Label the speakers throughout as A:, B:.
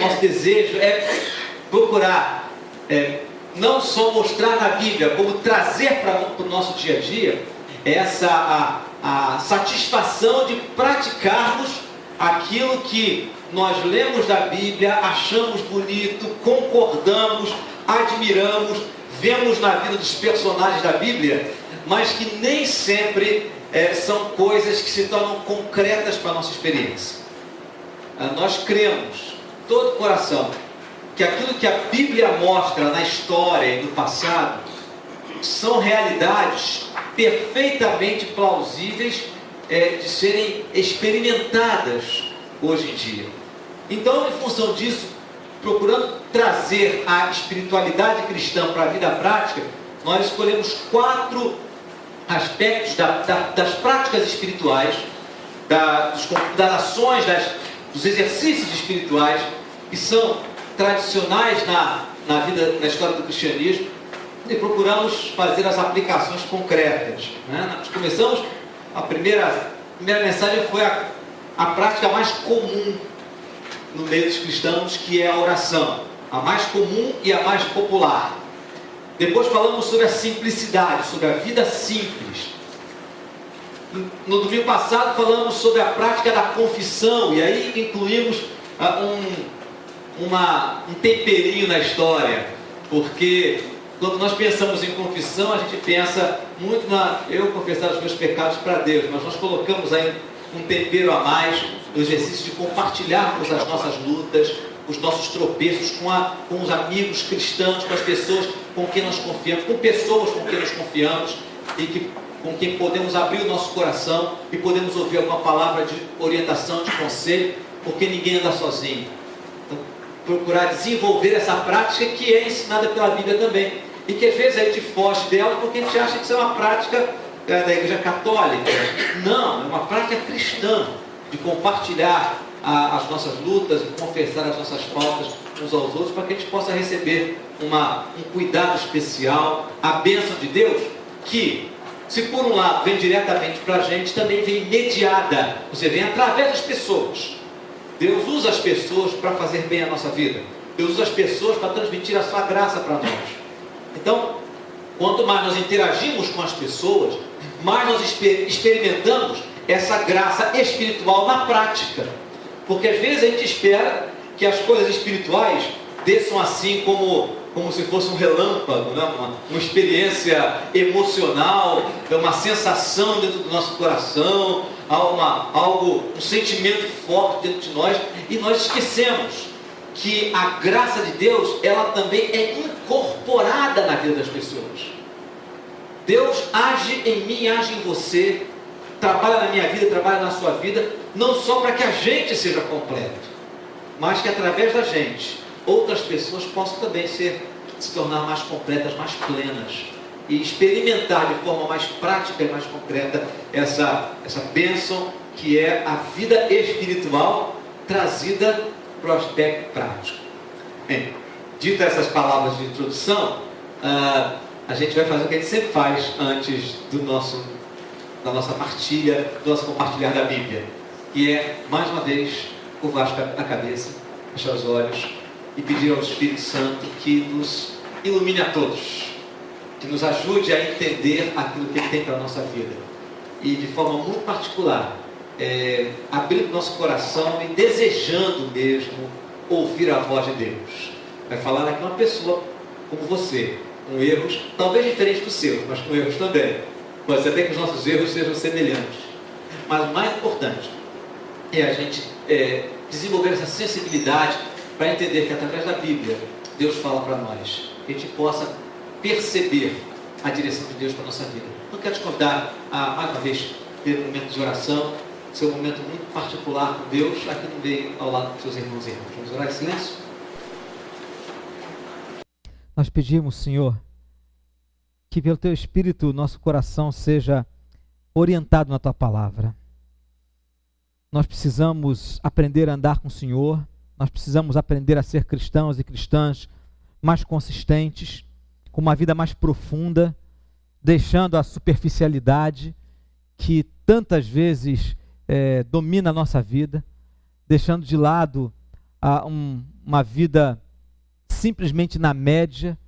A: nosso desejo é procurar não só mostrar na Bíblia, como trazer para o nosso dia a dia a satisfação de praticarmos aquilo que nós lemos da Bíblia, achamos bonito, concordamos, admiramos, vemos na vida dos personagens da Bíblia, mas que nem sempre são coisas que se tornam concretas para a nossa experiência. Nós cremos, todo o coração, que aquilo que a Bíblia mostra na história e no passado são realidades perfeitamente plausíveis de serem experimentadas hoje em dia. Então, em função disso, procurando trazer a espiritualidade cristã para a vida prática, nós escolhemos 4 aspectos das práticas espirituais, das ações, dos exercícios espirituais que são tradicionais na história do cristianismo, e procuramos fazer as aplicações concretas. Nós começamos, a primeira mensagem foi a prática mais comum no meio dos cristãos, que é a oração, a mais comum e a mais popular. Depois falamos sobre a simplicidade, sobre a vida simples. No domingo passado falamos sobre a prática da confissão, e aí incluímos um temperinho na história, porque quando nós pensamos em confissão, a gente pensa muito eu confessar os meus pecados para Deus, mas nós colocamos aí um tempero a mais, no exercício de compartilharmos as nossas lutas, os nossos tropeços com os amigos cristãos, com as pessoas com quem nós confiamos, com pessoas com quem nós confiamos e com quem podemos abrir o nosso coração e podemos ouvir alguma palavra de orientação, de conselho, porque ninguém anda sozinho. Então, procurar desenvolver essa prática que é ensinada pela Bíblia também, e que às vezes a gente foge dela porque a gente acha que isso é uma prática da Igreja Católica. Não, é uma prática cristã, de compartilhar as nossas lutas e confessar as nossas faltas uns aos outros, para que a gente possa receber um cuidado especial, a bênção de Deus, que, se por um lado vem diretamente para a gente, também vem mediada, você vem através das pessoas. Deus usa as pessoas para fazer bem a nossa vida. Deus usa as pessoas para transmitir a sua graça para nós. Então, quanto mais nós interagimos com as pessoas, mais nós experimentamos essa graça espiritual na prática. Porque às vezes a gente espera que as coisas espirituais desçam assim como se fosse um relâmpago, uma experiência emocional, uma sensação dentro do nosso coração, um sentimento forte dentro de nós, e nós esquecemos que a graça de Deus, ela também é incorporada na vida das pessoas. Deus age em mim, age em você, trabalha na minha vida, trabalha na sua vida, não só para que a gente seja completo, mas que através da gente, outras pessoas possam também se tornar mais completas, mais plenas, e experimentar de forma mais prática e mais concreta essa bênção que é a vida espiritual trazida para o aspecto prático. Bem, dito essas palavras de introdução, a gente vai fazer o que a gente sempre faz antes da nossa partilha, do nosso compartilhar da Bíblia, que é, mais uma vez, curvar a cabeça, fechar os olhos e pedir ao Espírito Santo que nos ilumine a todos, que nos ajude a entender aquilo que Ele tem para a nossa vida, e de forma muito particular, abrindo nosso coração e desejando mesmo ouvir a voz de Deus. Vai falar aqui uma pessoa como você, com erros, talvez diferentes dos seus, mas com erros também. Pode ser até que os nossos erros sejam semelhantes. Mas o mais importante é a gente desenvolver essa sensibilidade para entender que através da Bíblia Deus fala para nós, que a gente possa perceber a direção de Deus para a nossa vida. Eu quero te convidar a, mais uma vez, ter um momento de oração, seu momento muito particular com Deus, aqui no meio, ao lado dos seus irmãos e irmãs. Vamos orar em silêncio?
B: Nós pedimos, Senhor, que pelo Teu Espírito nosso coração seja orientado na Tua Palavra. Nós precisamos aprender a andar com o Senhor, nós precisamos aprender a ser cristãos e cristãs mais consistentes, com uma vida mais profunda, deixando a superficialidade que tantas vezes domina a nossa vida, deixando de lado uma vida simplesmente na média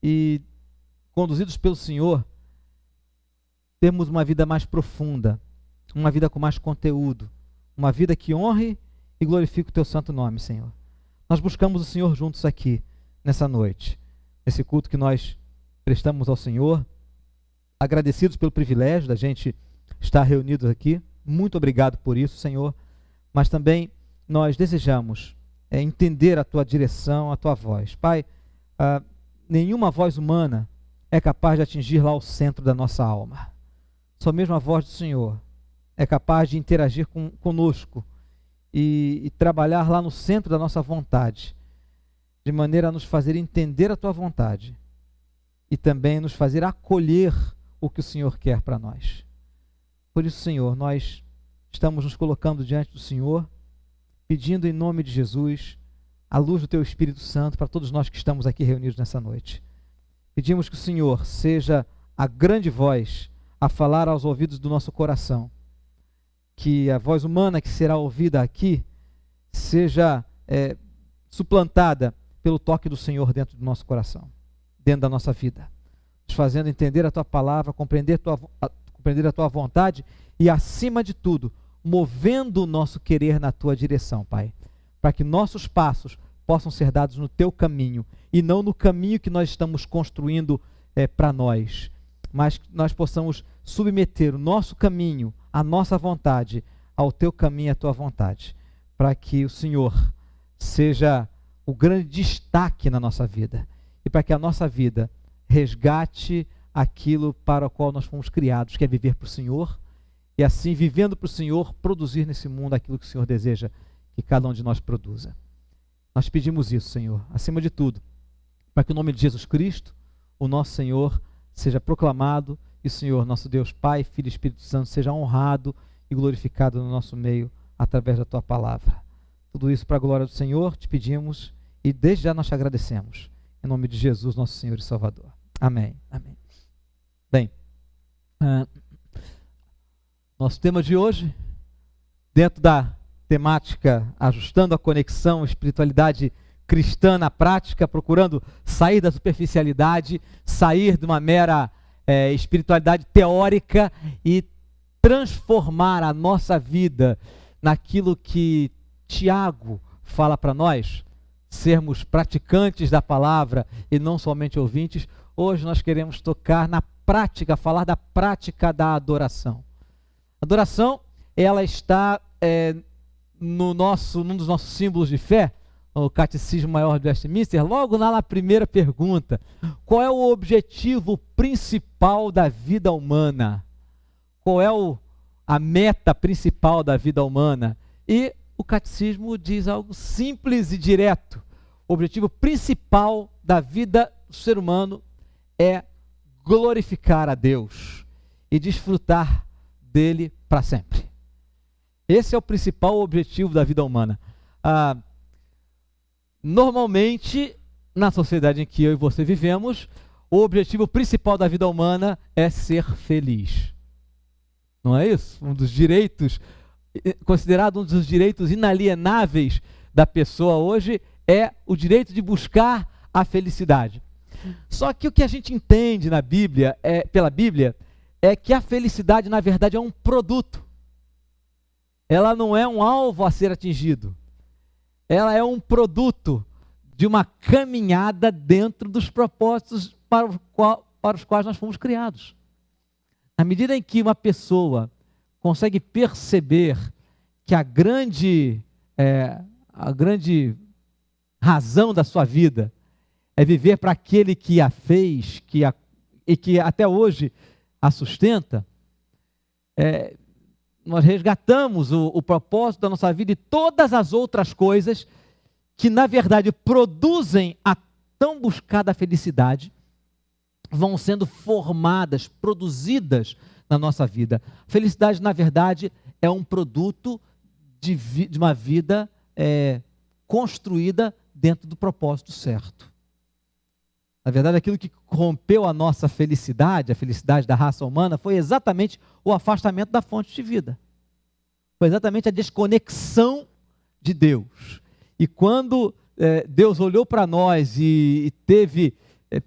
B: e, conduzidos pelo Senhor, termos uma vida mais profunda, uma vida com mais conteúdo, uma vida que honre e glorifique o Teu santo nome, Senhor. Nós buscamos o Senhor juntos aqui, nessa noite, nesse culto que nós prestamos ao Senhor, agradecidos pelo privilégio da gente estar reunidos aqui. Muito obrigado por isso, Senhor, mas também nós desejamos entender a Tua direção, a Tua voz. Pai, nenhuma voz humana é capaz de atingir lá o centro da nossa alma. Só mesmo a voz do Senhor é capaz de interagir conosco e trabalhar lá no centro da nossa vontade, de maneira a nos fazer entender a Tua vontade e também nos fazer acolher o que o Senhor quer para nós. Por isso, Senhor, nós estamos nos colocando diante do Senhor, pedindo em nome de Jesus a luz do Teu Espírito Santo para todos nós que estamos aqui reunidos nessa noite. Pedimos que o Senhor seja a grande voz a falar aos ouvidos do nosso coração, que a voz humana que será ouvida aqui seja suplantada pelo toque do Senhor dentro do nosso coração, dentro da nossa vida, nos fazendo entender a Tua palavra, compreender a Tua vontade e, acima de tudo, movendo o nosso querer na Tua direção, Pai, para que nossos passos possam ser dados no Teu caminho e não no caminho que nós estamos construindo para nós, mas que nós possamos submeter o nosso caminho, a nossa vontade, ao Teu caminho e à Tua vontade, para que o Senhor seja o grande destaque na nossa vida e para que a nossa vida resgate aquilo para o qual nós fomos criados, que é viver para o Senhor, e assim, vivendo para o Senhor, produzir nesse mundo aquilo que o Senhor deseja que cada um de nós produza. Nós pedimos isso, Senhor, acima de tudo, para que o nome de Jesus Cristo, o nosso Senhor, seja proclamado e o Senhor, nosso Deus, Pai, Filho e Espírito Santo, seja honrado e glorificado no nosso meio através da Tua palavra. Tudo isso para a glória do Senhor, te pedimos e desde já nós te agradecemos. Em nome de Jesus, nosso Senhor e Salvador. Amém. Amém. Bem, nosso tema de hoje, dentro da temática Ajustando a Conexão, Espiritualidade Cristã na Prática, procurando sair da superficialidade, sair de uma mera espiritualidade teórica e transformar a nossa vida naquilo que Tiago fala para nós, sermos praticantes da palavra e não somente ouvintes. Hoje nós queremos tocar na prática, falar da prática da adoração. Adoração, ela está num dos nossos símbolos de fé, o Catecismo Maior de Westminster, logo na primeira pergunta: qual é o objetivo principal da vida humana? Qual é a meta principal da vida humana? E o Catecismo diz algo simples e direto: o objetivo principal da vida do ser humano é glorificar a Deus e desfrutar dele para sempre. Esse é o principal objetivo da vida humana. Normalmente, na sociedade em que eu e você vivemos, o objetivo principal da vida humana é ser feliz. Não é isso? Um dos direitos, considerado um dos direitos inalienáveis da pessoa hoje, é o direito de buscar a felicidade. Só que o que a gente entende na Bíblia, pela Bíblia, é que a felicidade, na verdade, é um produto. Ela não é um alvo a ser atingido. Ela é um produto de uma caminhada dentro dos propósitos para os quais nós fomos criados. À medida em que uma pessoa consegue perceber que a grande razão da sua vida é viver para aquele que a fez e que até hoje a sustenta, nós resgatamos o propósito da nossa vida e todas as outras coisas que, na verdade, produzem a tão buscada felicidade, vão sendo formadas, produzidas na nossa vida. A felicidade, na verdade, é um produto de uma vida construída dentro do propósito certo. Na verdade, aquilo que rompeu a nossa felicidade, a felicidade da raça humana, foi exatamente o afastamento da fonte de vida. Foi exatamente a desconexão de Deus. E quando Deus olhou para nós e teve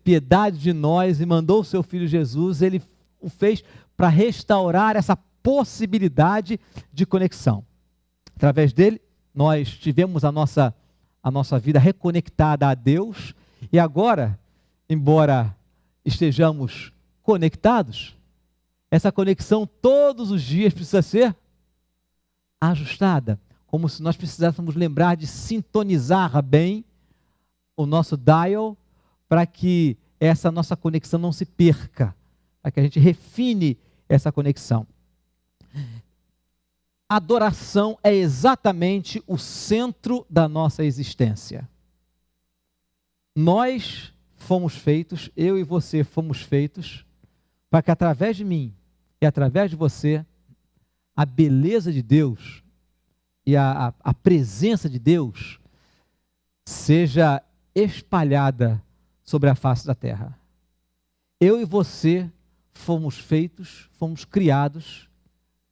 B: piedade de nós e mandou o seu Filho Jesus, Ele o fez para restaurar essa possibilidade de conexão. Através dele, nós tivemos a nossa vida reconectada a Deus, e agora, embora estejamos conectados, essa conexão todos os dias precisa ser ajustada, como se nós precisássemos lembrar de sintonizar bem o nosso dial para que essa nossa conexão não se perca, para que a gente refine essa conexão. Adoração é exatamente o centro da nossa existência. Nós fomos feitos, eu e você fomos feitos, para que através de mim e através de você, a beleza de Deus e a presença de Deus seja espalhada sobre a face da terra. Eu e você fomos feitos, fomos criados,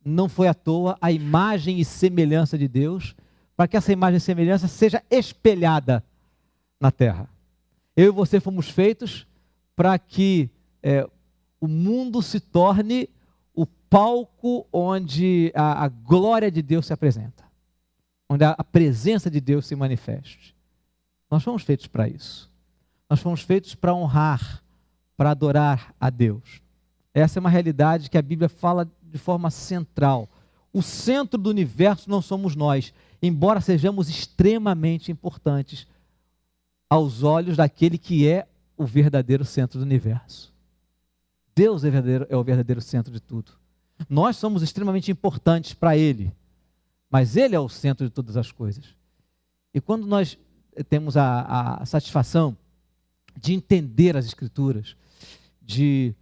B: não foi à toa, a imagem e semelhança de Deus, para que essa imagem e semelhança seja espelhada na terra. Eu e você fomos feitos para que o mundo se torne o palco onde a glória de Deus se apresenta, onde a presença de Deus se manifeste. Nós fomos feitos para isso. Nós fomos feitos para honrar, para adorar a Deus. Essa é uma realidade que a Bíblia fala de forma central. O centro do universo não somos nós, embora sejamos extremamente importantes aos olhos daquele que é o verdadeiro centro do universo. Deus é o verdadeiro centro de tudo. Nós somos extremamente importantes para Ele, mas Ele é o centro de todas as coisas. E quando nós temos a satisfação de entender as Escrituras, de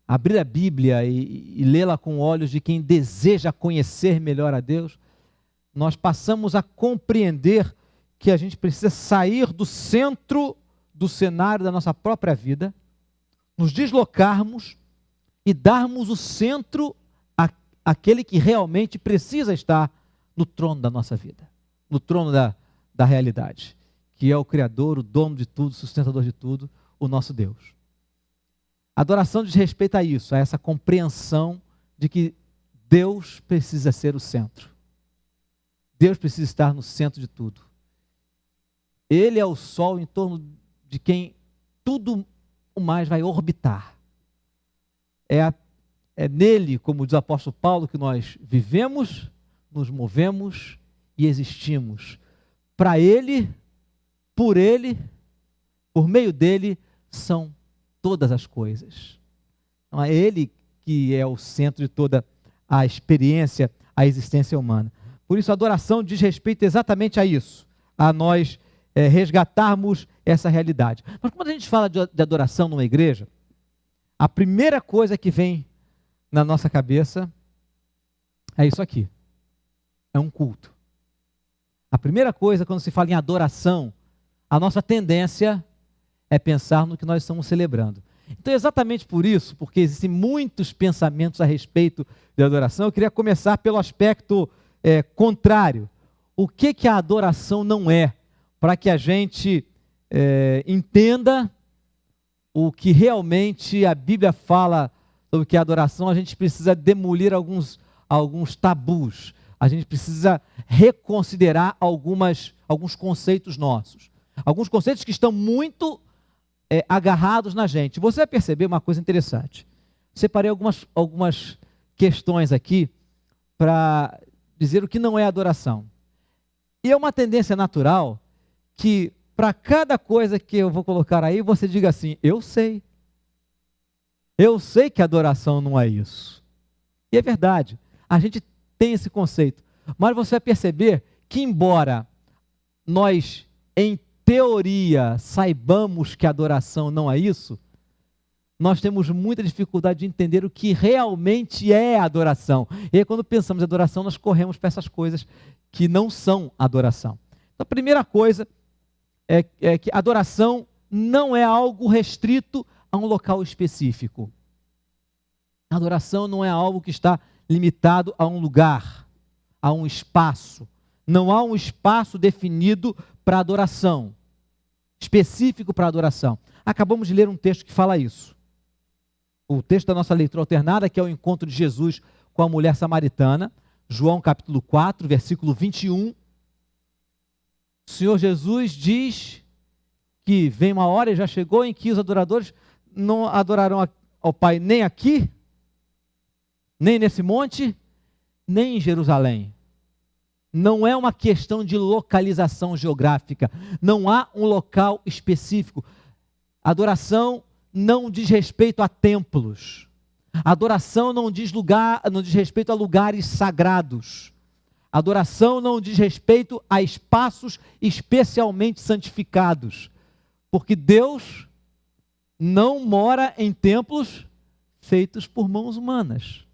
B: abrir a Bíblia e lê-la com olhos de quem deseja conhecer melhor a Deus, nós passamos a compreender que a gente precisa sair do centro do cenário da nossa própria vida, nos deslocarmos e darmos o centro àquele que realmente precisa estar no trono da nossa vida, no trono da realidade, que é o Criador, o dono de tudo, o sustentador de tudo, o nosso Deus. A adoração diz respeito a isso, a essa compreensão de que Deus precisa ser o centro. Deus precisa estar no centro de tudo. Ele é o sol em torno de quem tudo o mais vai orbitar. É nele, como diz o apóstolo Paulo, que nós vivemos, nos movemos e existimos. Para ele, por meio dele, são todas as coisas. Então, é Ele que é o centro de toda a experiência, a existência humana. Por isso, a adoração diz respeito exatamente a isso, a nós resgatarmos essa realidade. Mas quando a gente fala de adoração numa igreja, a primeira coisa que vem na nossa cabeça é isso aqui, é um culto. A primeira coisa, quando se fala em adoração, a nossa tendência é pensar no que nós estamos celebrando. Então, exatamente por isso, porque existem muitos pensamentos a respeito de adoração, eu queria começar pelo aspecto contrário. O que a adoração não é, para que a gente entenda o que realmente a Bíblia fala sobre o que é adoração. A gente precisa demolir alguns tabus, a gente precisa reconsiderar alguns conceitos nossos, alguns conceitos que estão muito agarrados na gente. Você vai perceber uma coisa interessante. Separei algumas questões aqui para dizer o que não é adoração. E é uma tendência natural que para cada coisa que eu vou colocar aí, você diga assim, eu sei que adoração não é isso. E é verdade, a gente tem esse conceito, mas você vai perceber que embora nós, em teoria, saibamos que adoração não é isso, nós temos muita dificuldade de entender o que realmente é adoração. E aí, quando pensamos em adoração, nós corremos para essas coisas que não são adoração. Então, a primeira coisa é que adoração não é algo restrito a um local específico. A adoração não é algo que está limitado a um lugar, a um espaço. Não há um espaço definido para adoração, específico para adoração. Acabamos de ler um texto que fala isso. O texto da nossa leitura alternada, que é o encontro de Jesus com a mulher samaritana, João capítulo 4, versículo 21. O Senhor Jesus diz que vem uma hora, e já chegou, em que os adoradores não adorarão ao Pai nem aqui, nem nesse monte, nem em Jerusalém. Não é uma questão de localização geográfica, não há um local específico. Adoração não diz respeito a templos. Adoração não diz respeito a lugares sagrados. Adoração não diz respeito a espaços especialmente santificados. Porque Deus não mora em templos feitos por mãos humanas.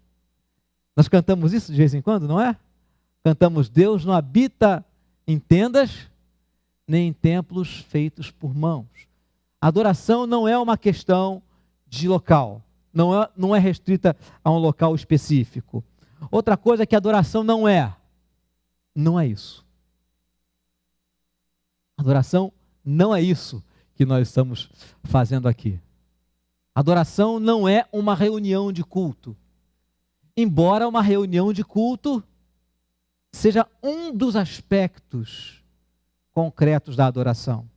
B: Nós cantamos isso de vez em quando, não é? Cantamos: Deus não habita em tendas, nem em templos feitos por mãos. Adoração não é uma questão de local, não é restrita a um local específico. Outra coisa que a adoração não é isso. Adoração não é isso que nós estamos fazendo aqui. Adoração não é uma reunião de culto. Embora uma reunião de culto seja um dos aspectos concretos da adoração.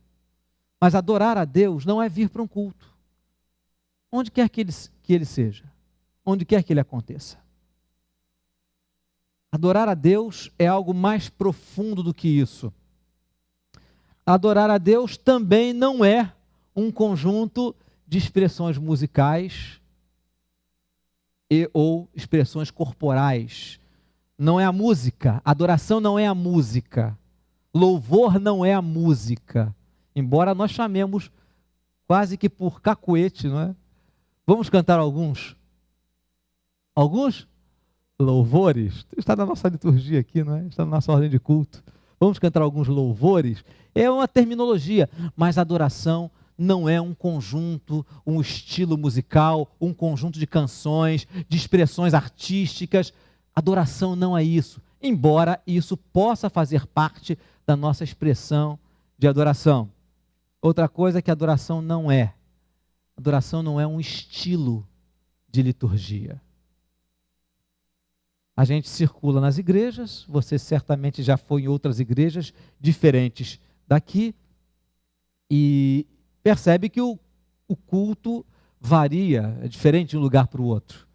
B: Mas adorar a Deus não é vir para um culto. Onde quer que ele seja, onde quer que ele aconteça. Adorar a Deus é algo mais profundo do que isso. Adorar a Deus também não é um conjunto de expressões musicais ou expressões corporais. Não é a música. Adoração não é a música. Louvor não é a música. Embora nós chamemos quase que por cacuete, não é? Vamos cantar alguns louvores. Está na nossa liturgia aqui, não é? Está na nossa ordem de culto. Vamos cantar alguns louvores. É uma terminologia, mas adoração não é um conjunto, um estilo musical, um conjunto de canções, de expressões artísticas. Adoração não é isso, embora isso possa fazer parte da nossa expressão de adoração. Outra coisa que a adoração não é. Adoração não é um estilo de liturgia. A gente circula nas igrejas, você certamente já foi em outras igrejas diferentes daqui, e percebe que o culto varia, é diferente de um lugar para o outro.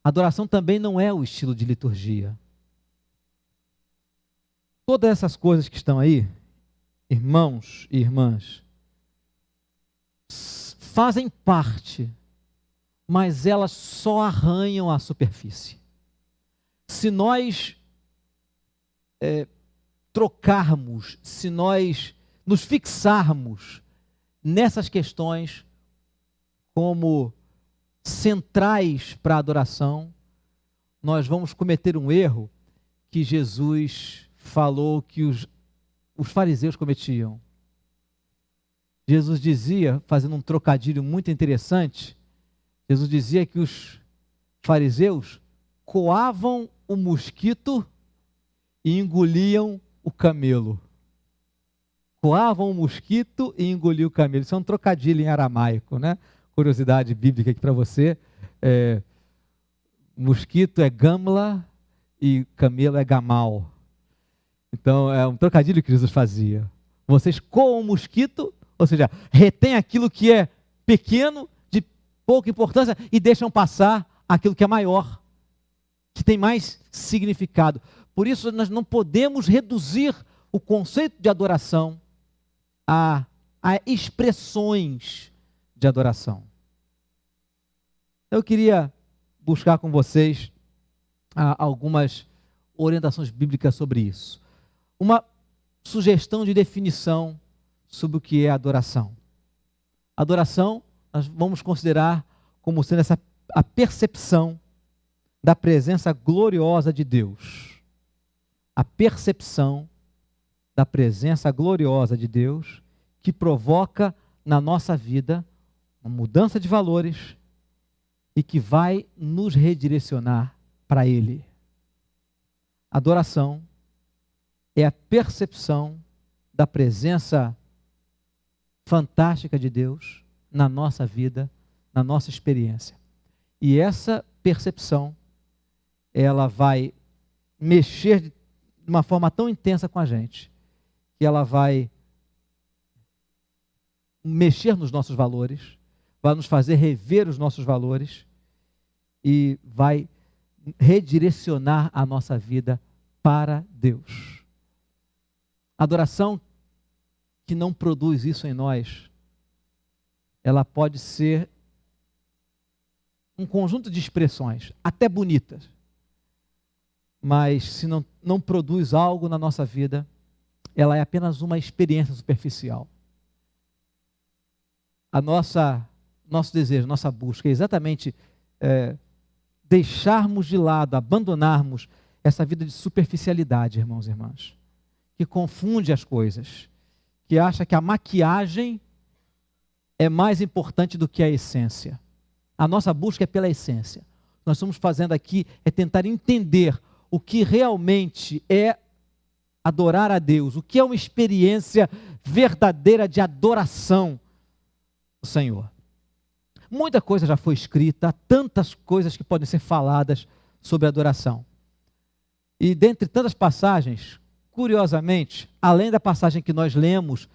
B: Adoração também não é o estilo de liturgia. Todas essas coisas que estão aí, irmãos e irmãs, fazem parte, mas elas só arranham a superfície. Se nós trocarmos, se nós nos fixarmos nessas questões como centrais para a adoração, nós vamos cometer um erro que Jesus falou que os fariseus cometiam. Jesus dizia, fazendo um trocadilho muito interessante, Jesus dizia que os fariseus coavam o mosquito e engoliam o camelo. Coavam o mosquito e engoliam o camelo. Isso é um trocadilho em aramaico, né? Curiosidade bíblica aqui para você. Mosquito é gamla e camelo é gamal. Então é um trocadilho que Jesus fazia. Vocês coam o mosquito, ou seja, retém aquilo que é pequeno, de pouca importância, e deixam passar aquilo que é maior, que tem mais significado. Por isso nós não podemos reduzir o conceito de adoração a expressões de adoração. Eu queria buscar com vocês algumas orientações bíblicas sobre isso. Uma sugestão de definição sobre o que é adoração. Adoração, nós vamos considerar como sendo a percepção da presença gloriosa de Deus. A percepção da presença gloriosa de Deus que provoca na nossa vida uma mudança de valores e que vai nos redirecionar para Ele. Adoração é a percepção da presença fantástica de Deus na nossa vida, na nossa experiência. E essa percepção, ela vai mexer de uma forma tão intensa com a gente, que ela vai mexer nos nossos valores, vai nos fazer rever os nossos valores e vai redirecionar a nossa vida para Deus. Adoração que não produz isso em nós, ela pode ser um conjunto de expressões, até bonitas, mas se não produz algo na nossa vida, ela é apenas uma experiência superficial. Nosso desejo, nossa busca é exatamente deixarmos de lado, abandonarmos essa vida de superficialidade, irmãos e irmãs, que confunde as coisas, que acha que a maquiagem é mais importante do que a essência. A nossa busca é pela essência. O que nós estamos fazendo aqui é tentar entender o que realmente é adorar a Deus, o que é uma experiência verdadeira de adoração do Senhor. Muita coisa já foi escrita, há tantas coisas que podem ser faladas sobre adoração. E dentre tantas passagens, curiosamente, além da passagem que nós lemos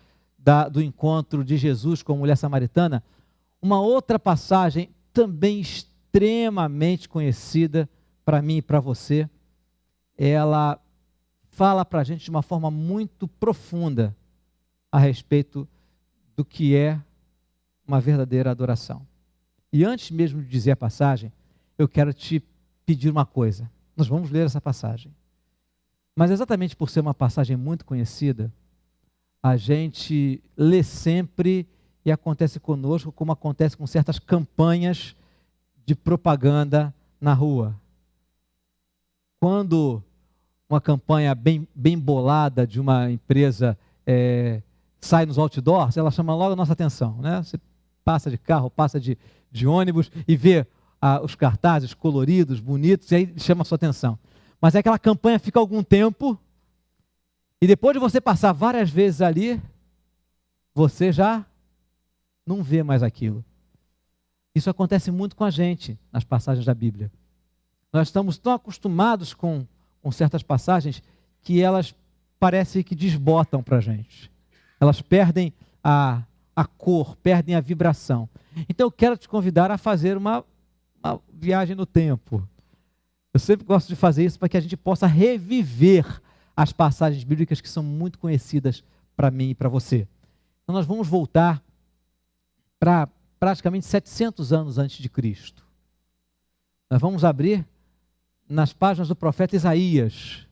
B: do encontro de Jesus com a mulher samaritana, uma outra passagem também extremamente conhecida para mim e para você, ela fala para a gente de uma forma muito profunda a respeito do que é uma verdadeira adoração. E antes mesmo de dizer a passagem, eu quero te pedir uma coisa. Nós vamos ler essa passagem. Mas exatamente por ser uma passagem muito conhecida, a gente lê sempre e acontece conosco como acontece com certas campanhas de propaganda na rua. Quando uma campanha bem bolada de uma empresa sai nos outdoors, ela chama logo a nossa atenção, né? Você passa de carro, passa de ônibus e vê os cartazes coloridos, bonitos, e aí chama a sua atenção. Mas aquela campanha fica algum tempo, e depois de você passar várias vezes ali, você já não vê mais aquilo. Isso acontece muito com a gente nas passagens da Bíblia. Nós estamos tão acostumados com certas passagens que elas parecem que desbotam para a gente. Elas perdem a cor, perdem a vibração. Então eu quero te convidar a fazer uma viagem no tempo. Eu sempre gosto de fazer isso para que a gente possa reviver as passagens bíblicas que são muito conhecidas para mim e para você. Então nós vamos voltar para praticamente 700 anos antes de Cristo. Nós vamos abrir nas páginas do profeta Isaías.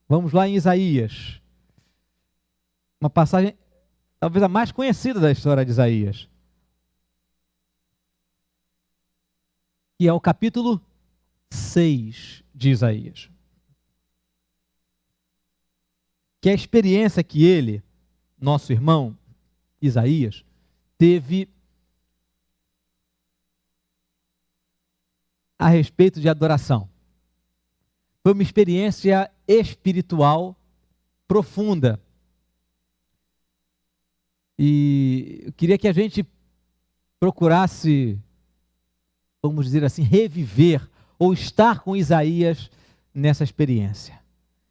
B: Vamos lá em Isaías. Uma passagem, talvez a mais conhecida da história de Isaías. E é o capítulo 6 de Isaías. Que é a experiência que ele, nosso irmão Isaías, teve a respeito de adoração. Foi uma experiência espiritual profunda. E eu queria que a gente procurasse, vamos dizer assim, reviver ou estar com Isaías nessa experiência.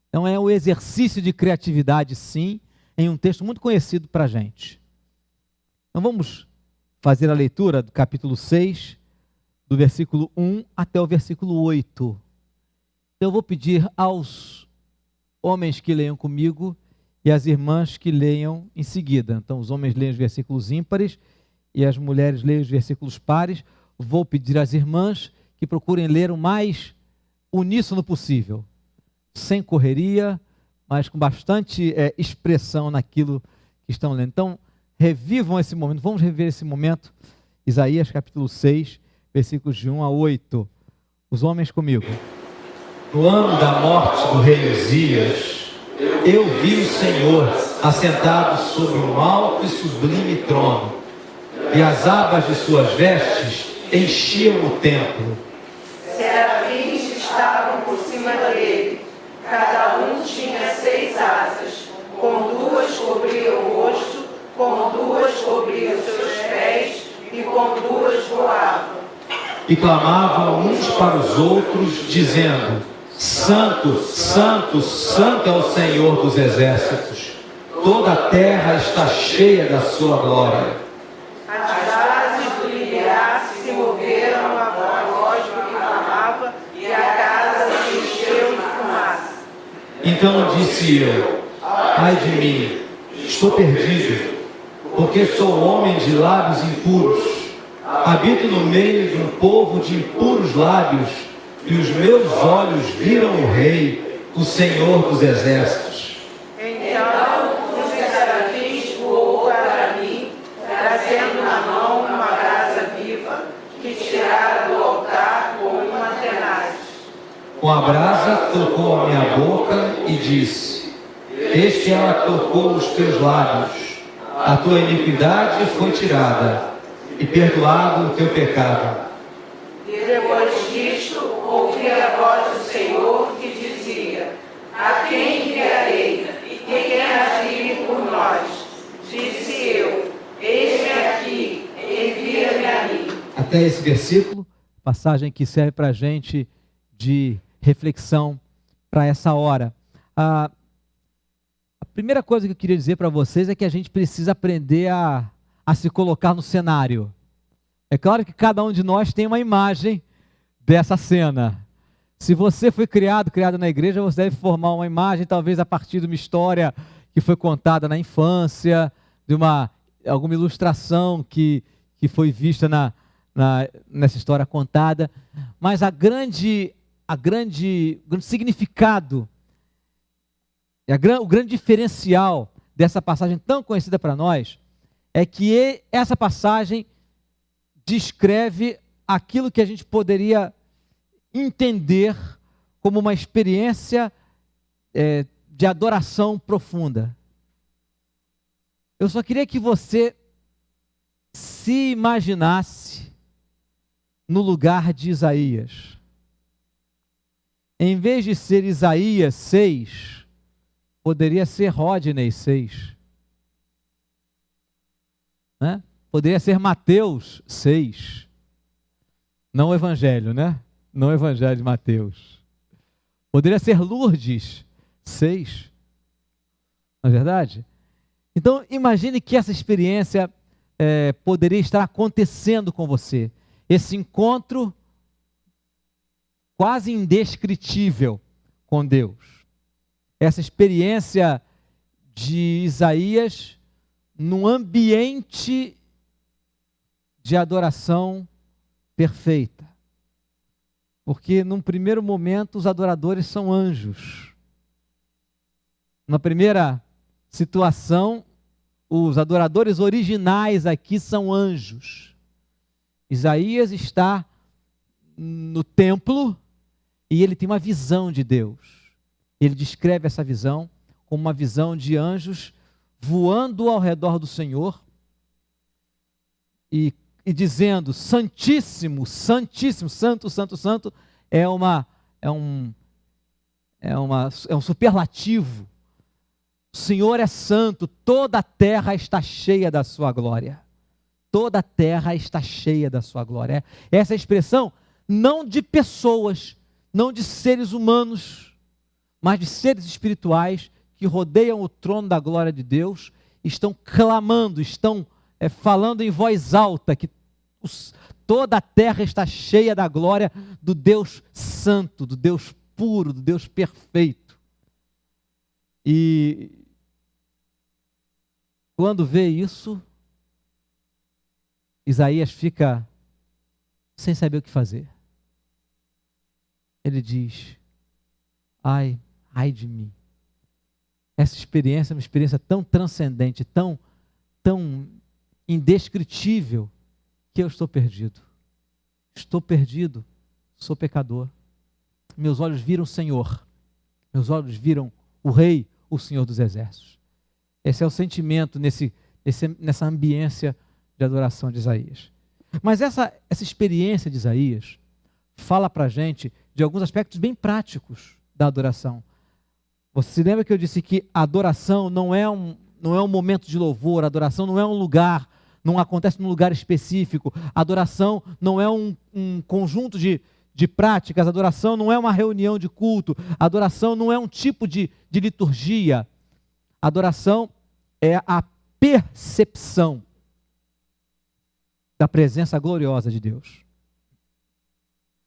B: Então é um exercício de criatividade, sim, em um texto muito conhecido para a gente. Então vamos fazer a leitura do capítulo 6, do versículo 1 até o versículo 8. Então eu vou pedir aos homens que leiam comigo e às irmãs que leiam em seguida. Então os homens leiam os versículos ímpares e as mulheres leiam os versículos pares. Vou pedir às irmãs que procurem ler o mais uníssono possível, sem correria, mas com bastante expressão naquilo que estão lendo. Então, revivam esse momento, vamos reviver esse momento. Isaías capítulo 6, versículos de 1 a 8. Os homens comigo. No ano da morte do rei Uzias, eu vi o Senhor assentado sobre um alto e sublime trono, e as abas de suas vestes enchiam o templo.
C: Serafins estavam por cima dele, Cada um tinha 6 asas, com 2 cobria o rosto, com 2 cobria os seus pés e com 2 voavam.
A: E clamavam uns para os outros, dizendo: Santo, Santo, Santo é o Senhor dos exércitos. Toda a terra está cheia da sua glória.
C: As bases do limiar se moveram à voz do que clamava e a casa se encheu de fumaça.
A: Então disse eu: ai de mim, estou perdido, porque sou homem de lábios impuros. Habito no meio de um povo de impuros lábios, e os meus olhos viram o Rei, o Senhor dos exércitos.
C: Então um dos serafins voou para mim, trazendo na mão uma brasa viva, que tirara do altar com uma tenaz.
A: Com a brasa tocou a minha boca e disse: Este ela tocou os teus lábios, a tua iniquidade foi tirada, e perdoado o teu pecado.
C: E depois disto, ouvi a voz do Senhor que dizia: a quem enviarei? E quem há de ir por nós? Disse eu: eis-me aqui, envia-me a mim.
B: Até esse versículo, passagem que serve para a gente de reflexão para essa hora. A primeira coisa que eu queria dizer para vocês é que a gente precisa aprender a se colocar no cenário. É claro que cada um de nós tem uma imagem dessa cena. Se você foi criado na igreja, você deve formar uma imagem, talvez a partir de uma história que foi contada na infância, de alguma ilustração que foi vista nessa história contada. Mas o grande significado, o grande diferencial dessa passagem tão conhecida para nós, é que essa passagem descreve aquilo que a gente poderia entender como uma experiência de adoração profunda. Eu só queria que você se imaginasse no lugar de Isaías. Em vez de ser Isaías 6, poderia ser Rodney 6. Né? Poderia ser Mateus 6. Não o Evangelho, né? Não o Evangelho de Mateus. Poderia ser Lourdes 6. Não é verdade? Então, imagine que essa experiência poderia estar acontecendo com você. Esse encontro quase indescritível com Deus. Essa experiência de Isaías num ambiente de adoração perfeita. Porque num primeiro momento os adoradores são anjos. Na primeira situação, os adoradores originais aqui são anjos. Isaías está no templo e ele tem uma visão de Deus. Ele descreve essa visão como uma visão de anjos voando ao redor do Senhor e dizendo: Santíssimo, Santíssimo, Santo, Santo, Santo, é um superlativo. O Senhor é santo, toda a terra está cheia da sua glória. Toda a terra está cheia da sua glória. Essa expressão não de pessoas, não de seres humanos, mas de seres espirituais que rodeiam o trono da glória de Deus, estão clamando, estão falando em voz alta que toda a terra está cheia da glória do Deus santo, do Deus puro, do Deus perfeito. E quando vê isso, Isaías fica sem saber o que fazer. Ele diz: ai de mim. Essa experiência é uma experiência tão transcendente, tão indescritível, que eu estou perdido. Estou perdido, sou pecador. Meus olhos viram o Senhor. Meus olhos viram o Rei, o Senhor dos Exércitos. Esse é o sentimento nessa ambiência de adoração de Isaías. Mas essa experiência de Isaías fala para a gente de alguns aspectos bem práticos da adoração. Você se lembra que eu disse que a adoração não é um momento de louvor, a adoração não é um lugar, não acontece num lugar específico, a adoração não é um conjunto de práticas, a adoração não é uma reunião de culto, a adoração não é um tipo de liturgia, a adoração é a percepção da presença gloriosa de Deus.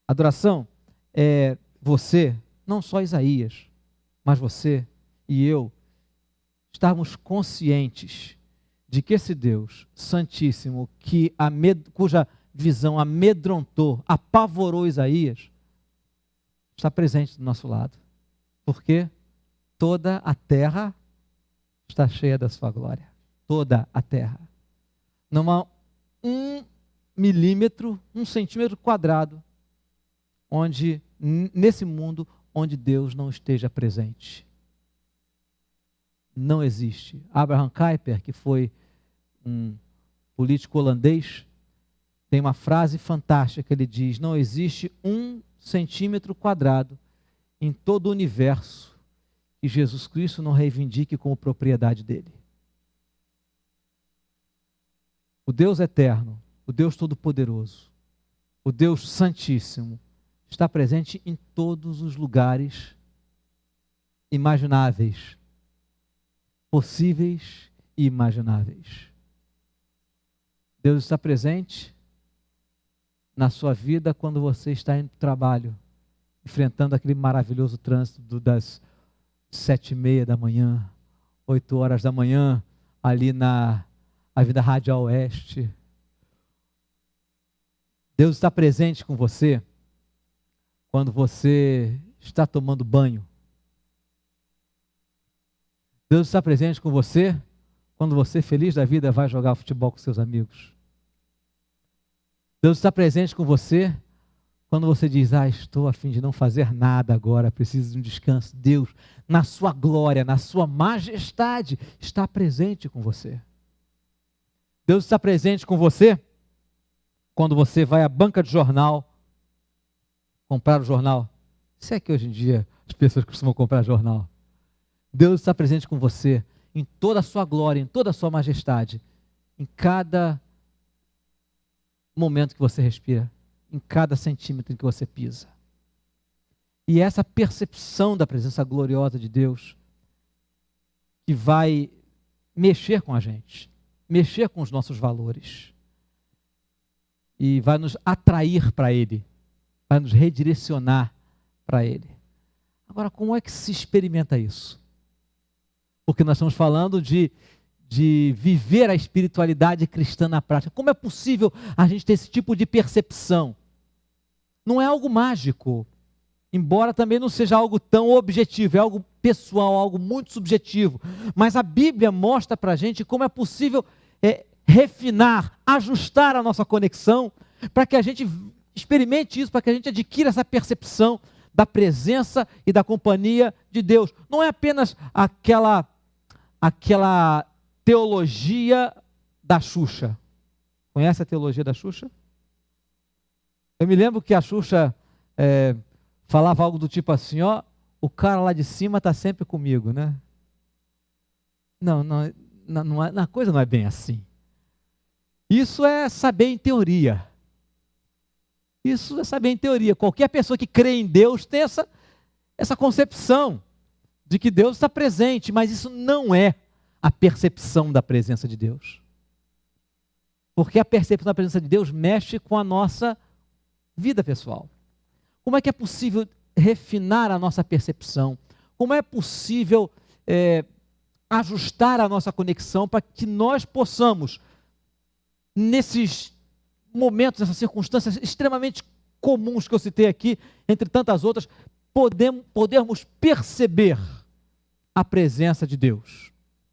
B: Adoração é você, não só Isaías, mas você e eu, estarmos conscientes de que esse Deus Santíssimo, cuja visão amedrontou, apavorou Isaías, está presente do nosso lado. Porque toda a terra está cheia da sua glória. Toda a terra. Não há 1 milímetro, 1 centímetro quadrado, nesse mundo, onde Deus não esteja presente. Não existe. Abraham Kuyper, que foi um político holandês, tem uma frase fantástica que ele diz: não existe 1 centímetro quadrado em todo o universo que Jesus Cristo não reivindique como propriedade dele. O Deus eterno, o Deus todo-poderoso, o Deus santíssimo, está presente em todos os lugares imagináveis, possíveis e imagináveis. Deus está presente na sua vida quando você está indo para o trabalho, enfrentando aquele maravilhoso trânsito das 7h30 da manhã, 8 horas da manhã, ali na Avenida Radial Oeste. Deus está presente com você quando você está tomando banho. Deus está presente com você quando você, feliz da vida, vai jogar futebol com seus amigos. Deus está presente com você quando você diz: estou a fim de não fazer nada agora, preciso de um descanso. Deus, na sua glória, na sua majestade, está presente com você. Deus está presente com você quando você vai à banca de jornal comprar o jornal. Se é que hoje em dia as pessoas costumam comprar jornal. Deus está presente com você em toda a sua glória, em toda a sua majestade, em cada momento que você respira, em cada centímetro em que você pisa. E essa percepção da presença gloriosa de Deus que vai mexer com a gente, mexer com os nossos valores e vai nos atrair para Ele, vai nos redirecionar para Ele. Agora, como é que se experimenta isso? Porque nós estamos falando de viver a espiritualidade cristã na prática. Como é possível a gente ter esse tipo de percepção? Não é algo mágico, embora também não seja algo tão objetivo, é algo pessoal, algo muito subjetivo. Mas a Bíblia mostra para a gente como é possível refinar, ajustar a nossa conexão, para que a gente experimente isso, para que a gente adquira essa percepção da presença e da companhia de Deus. Não é apenas aquela teologia da Xuxa. Conhece a teologia da Xuxa? Eu me lembro que a Xuxa falava algo do tipo assim: o cara lá de cima está sempre comigo, né? Não, a coisa não é bem assim. Isso é saber em teoria. Isso é saber em teoria. Qualquer pessoa que crê em Deus tem essa concepção de que Deus está presente, mas isso não é a percepção da presença de Deus. Porque a percepção da presença de Deus mexe com a nossa vida pessoal. Como é que é possível refinar a nossa percepção? Como é possível ajustar a nossa conexão para que nós possamos, nesses momentos, nessas circunstâncias extremamente comuns que eu citei aqui, entre tantas outras, podermos perceber a presença de Deus?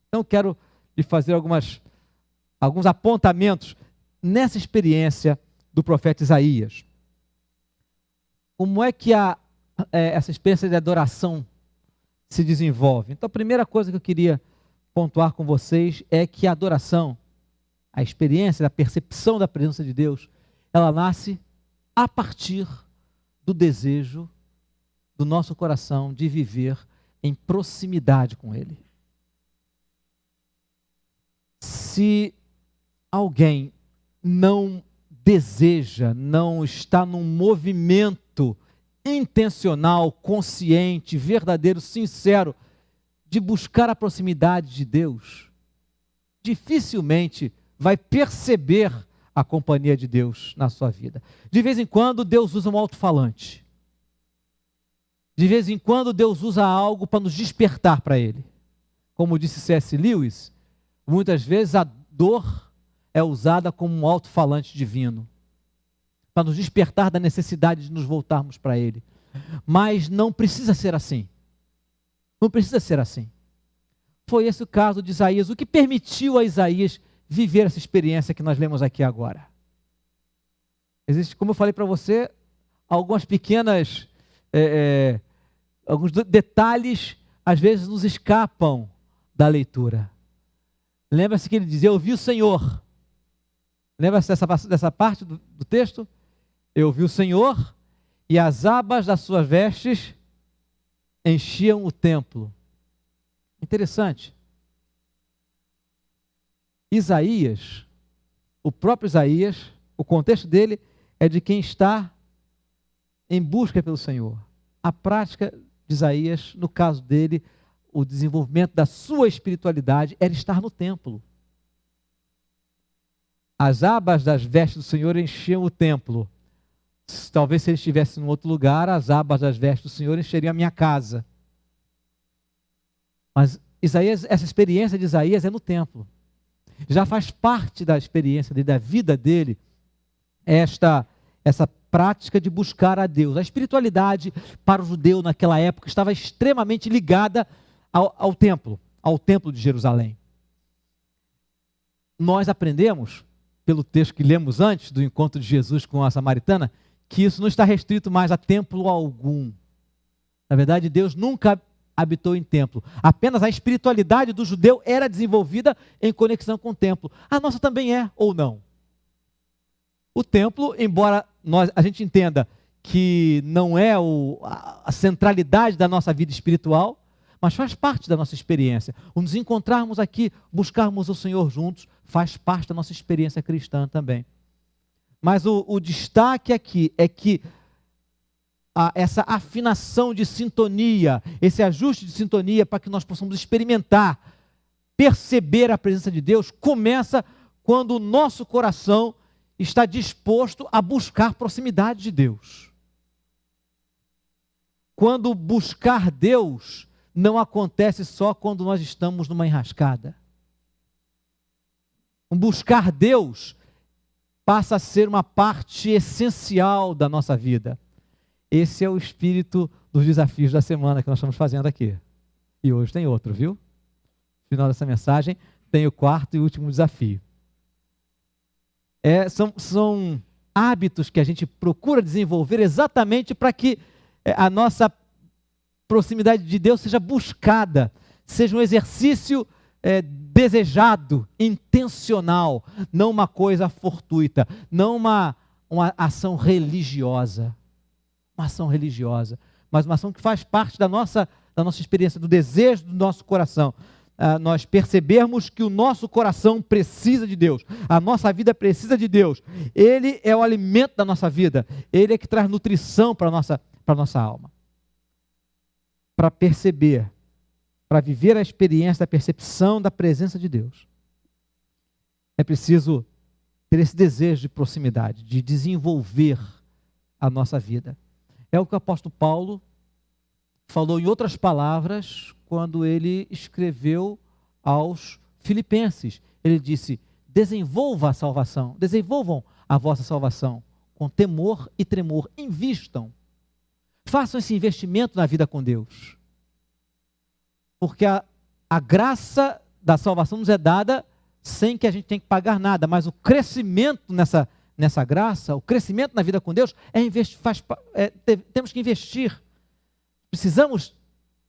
B: Então, quero lhe fazer alguns apontamentos nessa experiência do profeta Isaías. Como é que essa experiência de adoração se desenvolve? Então, a primeira coisa que eu queria pontuar com vocês é que a adoração, a experiência da percepção da presença de Deus, ela nasce a partir do desejo do nosso coração de viver em proximidade com Ele. Se alguém não deseja, não está num movimento intencional, consciente, verdadeiro, sincero, de buscar a proximidade de Deus, dificilmente vai perceber a companhia de Deus na sua vida. De vez em quando Deus usa um alto-falante. De vez em quando Deus usa algo para nos despertar para Ele. Como disse C.S. Lewis, muitas vezes a dor é usada como um alto-falante divino, para nos despertar da necessidade de nos voltarmos para Ele. Mas não precisa ser assim. Não precisa ser assim. Foi esse o caso de Isaías. O que permitiu a Isaías viver essa experiência que nós lemos aqui agora? Existe, como eu falei para você, algumas pequenas, alguns detalhes, às vezes nos escapam da leitura. Lembra-se que ele dizia, eu vi o Senhor. Lembra-se dessa parte do texto? Eu vi o Senhor e as abas das suas vestes enchiam o templo. Interessante. Isaías, o próprio Isaías, o contexto dele é de quem está em busca pelo Senhor. A prática de Isaías, no caso dele, o desenvolvimento da sua espiritualidade era estar no templo. As abas das vestes do Senhor enchiam o templo. Talvez se ele estivesse em outro lugar, as abas das vestes do Senhor encheriam a minha casa. Mas Isaías, essa experiência de Isaías é no templo. Já faz parte da experiência dele, da vida dele, essa prática de buscar a Deus. A espiritualidade para o judeu naquela época estava extremamente ligada ao templo de Jerusalém. Nós aprendemos, pelo texto que lemos antes do encontro de Jesus com a samaritana, que isso não está restrito mais a templo algum. Na verdade, Deus nunca habitou em templo. Apenas a espiritualidade do judeu era desenvolvida em conexão com o templo. A nossa também é, ou não? O templo, embora a gente entenda que não é a centralidade da nossa vida espiritual, mas faz parte da nossa experiência. O nos encontrarmos aqui, buscarmos o Senhor juntos, faz parte da nossa experiência cristã também. Mas o destaque aqui é que essa afinação de sintonia, esse ajuste de sintonia para que nós possamos experimentar, perceber a presença de Deus, começa quando o nosso coração está disposto a buscar proximidade de Deus. Quando buscar Deus não acontece só quando nós estamos numa enrascada. Buscar Deus passa a ser uma parte essencial da nossa vida. Esse é o espírito dos desafios da semana que nós estamos fazendo aqui. E hoje tem outro, viu? No final dessa mensagem tem o quarto e último desafio. São hábitos que a gente procura desenvolver exatamente para que a nossa proximidade de Deus seja buscada, seja um exercício desejado, intencional, não uma coisa fortuita, não uma ação religiosa. Uma ação religiosa, mas uma ação que faz parte da nossa experiência, do desejo do nosso coração. Nós percebermos que o nosso coração precisa de Deus, a nossa vida precisa de Deus. Ele é o alimento da nossa vida, Ele é que traz nutrição para a nossa alma. Para perceber, para viver a experiência da percepção da presença de Deus, é preciso ter esse desejo de proximidade, de desenvolver a nossa vida. É o que o apóstolo Paulo falou em outras palavras quando ele escreveu aos Filipenses. Ele disse, desenvolvam a vossa salvação com temor e tremor, invistam. Façam esse investimento na vida com Deus. Porque a graça da salvação nos é dada sem que a gente tenha que pagar nada, mas o crescimento nessa graça, o crescimento na vida com Deus, temos que investir. Precisamos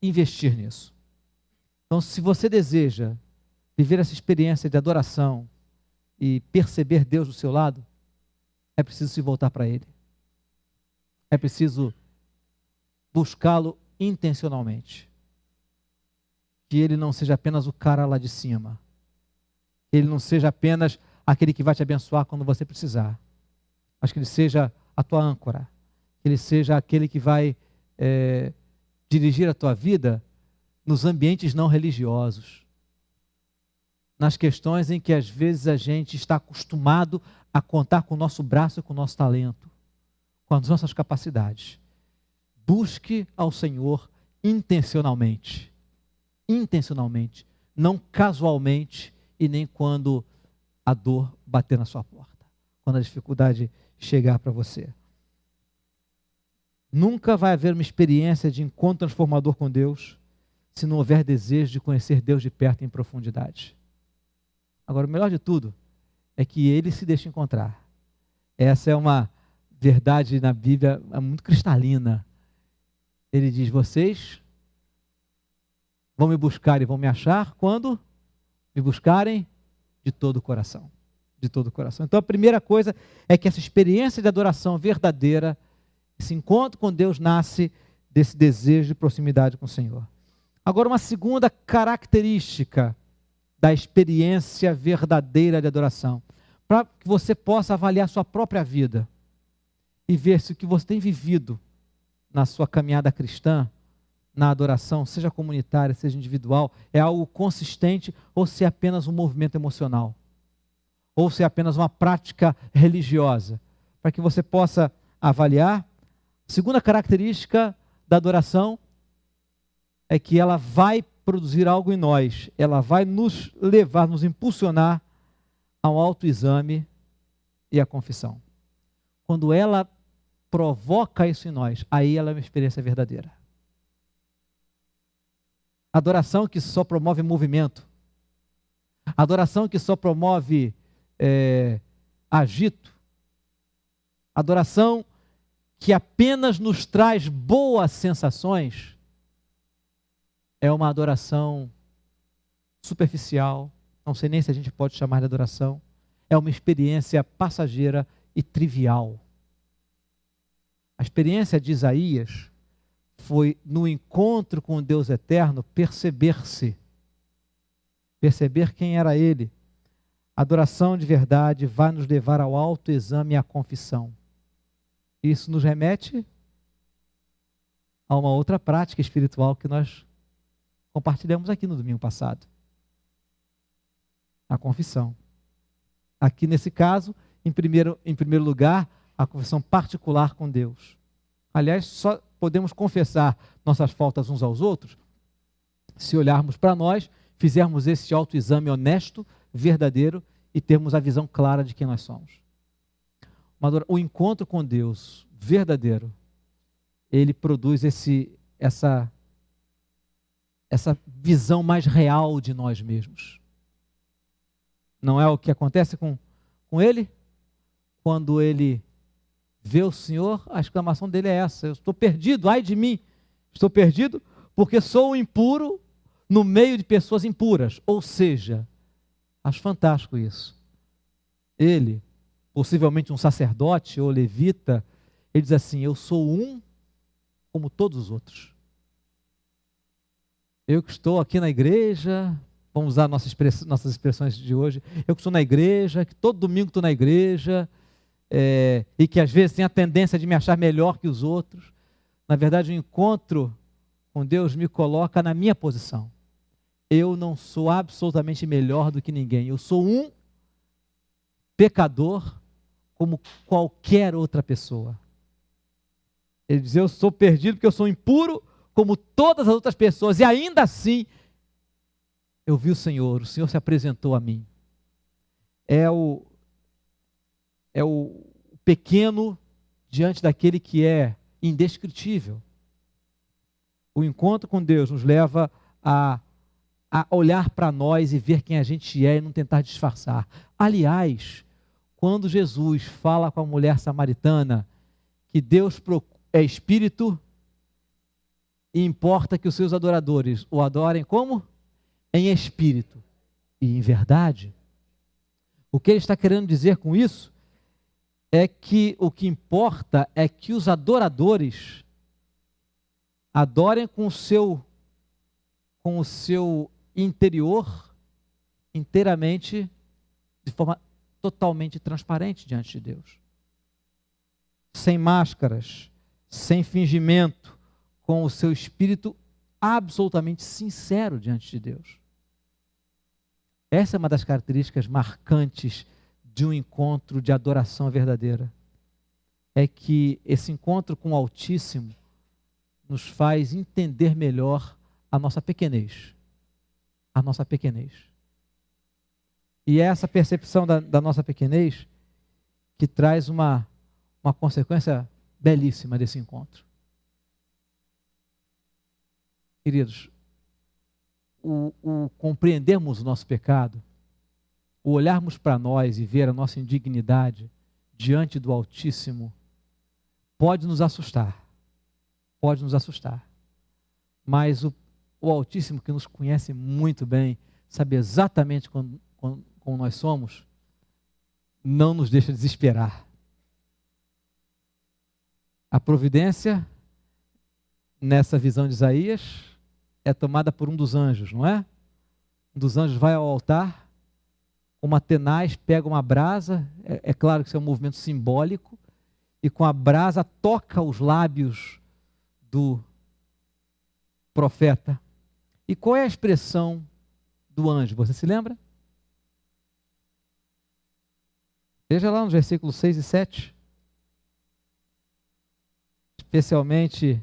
B: investir nisso. Então, se você deseja viver essa experiência de adoração e perceber Deus do seu lado, é preciso se voltar para Ele. É preciso buscá-lo intencionalmente. que ele não seja apenas o cara lá de cima. Que ele não seja apenas aquele que vai te abençoar quando você precisar. Mas que ele seja a tua âncora. Que ele seja aquele que vai dirigir a tua vida nos ambientes não religiosos. Nas questões em que às vezes a gente está acostumado a contar com o nosso braço e com o nosso talento, com as nossas capacidades. Busque ao Senhor intencionalmente. Intencionalmente. Não casualmente e nem quando a dor bater na sua porta. Quando a dificuldade chegar para você. Nunca vai haver uma experiência de encontro transformador com Deus se não houver desejo de conhecer Deus de perto e em profundidade. Agora, o melhor de tudo é que Ele se deixa encontrar. Essa é uma verdade na Bíblia muito cristalina. Ele diz, vocês vão me buscar e vão me achar quando me buscarem de todo o coração. De todo o coração. Então, a primeira coisa é que essa experiência de adoração verdadeira, esse encontro com Deus nasce desse desejo de proximidade com o Senhor. Agora, uma segunda característica da experiência verdadeira de adoração, para que você possa avaliar a sua própria vida e ver se o que você tem vivido na sua caminhada cristã, na adoração, seja comunitária, seja individual, é algo consistente ou se é apenas um movimento emocional, ou se é apenas uma prática religiosa, para que você possa avaliar. A segunda característica da adoração é que ela vai produzir algo em nós, ela vai nos levar, nos impulsionar ao autoexame e à confissão. Quando ela provoca isso em nós, aí ela é uma experiência verdadeira. Adoração que só promove movimento, adoração que só promove agito, adoração que apenas nos traz boas sensações, é uma adoração superficial, não sei nem se a gente pode chamar de adoração, é uma experiência passageira e trivial. A experiência de Isaías foi, no encontro com o Deus eterno, perceber-se, perceber quem era Ele. A adoração de verdade vai nos levar ao autoexame e à confissão. Isso nos remete a uma outra prática espiritual que nós compartilhamos aqui no domingo passado. A confissão. Aqui nesse caso, em primeiro lugar, a confissão particular com Deus. Aliás, só podemos confessar nossas faltas uns aos outros se olharmos para nós, fizermos esse autoexame honesto, verdadeiro e termos a visão clara de quem nós somos. O encontro com Deus verdadeiro, ele produz essa visão mais real de nós mesmos. Não é o que acontece com ele? Quando ele vê o Senhor, a exclamação dele é essa: eu estou perdido, ai de mim, estou perdido porque sou impuro no meio de pessoas impuras. Ou seja, acho fantástico isso. Ele, possivelmente um sacerdote ou levita, ele diz assim: eu sou um como todos os outros. Eu que estou aqui na igreja, vamos usar nossas expressões de hoje, eu que estou na igreja, que todo domingo estou na igreja, e que às vezes tem a tendência de me achar melhor que os outros. Na verdade, o encontro com Deus me coloca na minha posição. Eu não sou absolutamente melhor do que ninguém. Eu sou um pecador como qualquer outra pessoa. Ele diz: eu sou perdido porque eu sou impuro como todas as outras pessoas, e ainda assim eu vi o Senhor se apresentou a mim. É o pequeno diante daquele que é indescritível. O encontro com Deus nos leva a olhar para nós e ver quem a gente é e não tentar disfarçar. Aliás, quando Jesus fala com a mulher samaritana que Deus é espírito e importa que os seus adoradores o adorem como? Em espírito e em verdade. O que ele está querendo dizer com isso é que o que importa é que os adoradores adorem com o seu com o seu interior inteiramente, de forma totalmente transparente diante de Deus. Sem máscaras, sem fingimento, com o seu espírito absolutamente sincero diante de Deus. Essa é uma das características marcantes de um encontro de adoração verdadeira. É que esse encontro com o Altíssimo nos faz entender melhor a nossa pequenez. A nossa pequenez. E é essa percepção da nossa pequenez que traz uma consequência belíssima desse encontro. Queridos, o compreendermos o nosso pecado, o olharmos para nós e ver a nossa indignidade diante do Altíssimo, pode nos assustar. Pode nos assustar. Mas o Altíssimo, que nos conhece muito bem, sabe exatamente como nós somos, não nos deixa desesperar. A providência, nessa visão de Isaías, é tomada por um dos anjos, não é? Um dos anjos vai ao altar, uma tenaz pega uma brasa, é claro que isso é um movimento simbólico, e com a brasa toca os lábios do profeta. E qual é a expressão do anjo? Você se lembra? Veja lá nos versículos 6 e 7. Especialmente,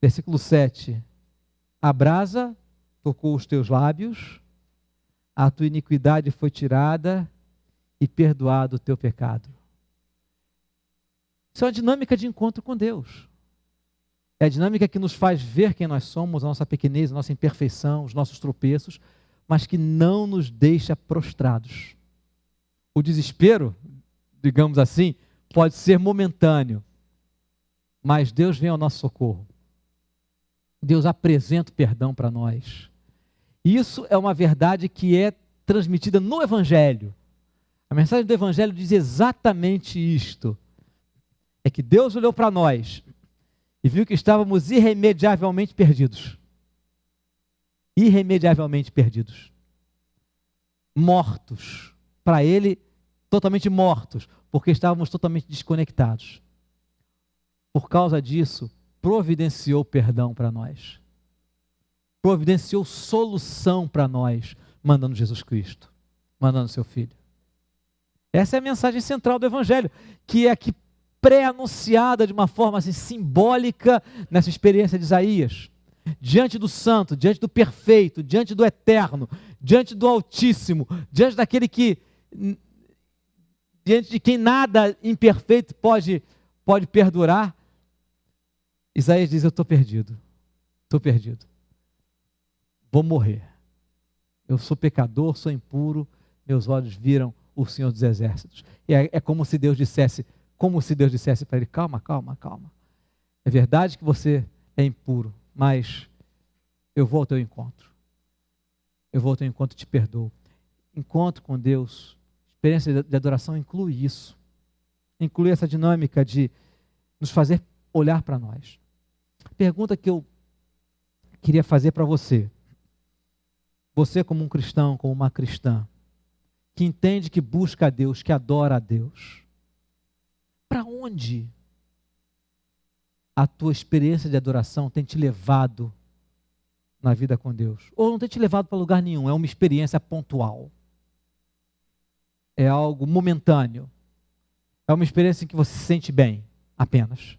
B: versículo 7. A brasa tocou os teus lábios, a tua iniquidade foi tirada e perdoado o teu pecado. Isso é uma dinâmica de encontro com Deus. É a dinâmica que nos faz ver quem nós somos, a nossa pequenez, a nossa imperfeição, os nossos tropeços, mas que não nos deixa prostrados. O desespero, digamos assim, pode ser momentâneo, mas Deus vem ao nosso socorro. Deus apresenta o perdão para nós. Isso é uma verdade que é transmitida no Evangelho. A mensagem do Evangelho diz exatamente isto. É que Deus olhou para nós e viu que estávamos irremediavelmente perdidos. Irremediavelmente perdidos. Mortos. Para Ele, totalmente mortos, porque estávamos totalmente desconectados. Por causa disso, providenciou perdão para nós. Providenciou solução para nós, mandando Jesus Cristo, mandando seu Filho. Essa é a mensagem central do Evangelho, que é aqui pré-anunciada de uma forma assim, simbólica nessa experiência de Isaías. Diante do santo, diante do perfeito, diante do eterno, diante do Altíssimo, diante daquele que, diante de quem nada imperfeito pode perdurar, Isaías diz: eu estou perdido, vou morrer. Eu sou pecador, sou impuro, meus olhos viram o Senhor dos Exércitos. E é como se Deus dissesse para ele: calma. É verdade que você é impuro, mas eu vou ao teu encontro. Eu vou ao teu encontro e te perdoo. Encontro com Deus, experiência de adoração inclui isso. Inclui essa dinâmica de nos fazer olhar para nós. Pergunta que eu queria fazer para você. Você como um cristão, como uma cristã, que entende que busca a Deus, que adora a Deus. Para onde a tua experiência de adoração tem te levado na vida com Deus? Ou não tem te levado para lugar nenhum, é uma experiência pontual. É algo momentâneo. É uma experiência em que você se sente bem, apenas.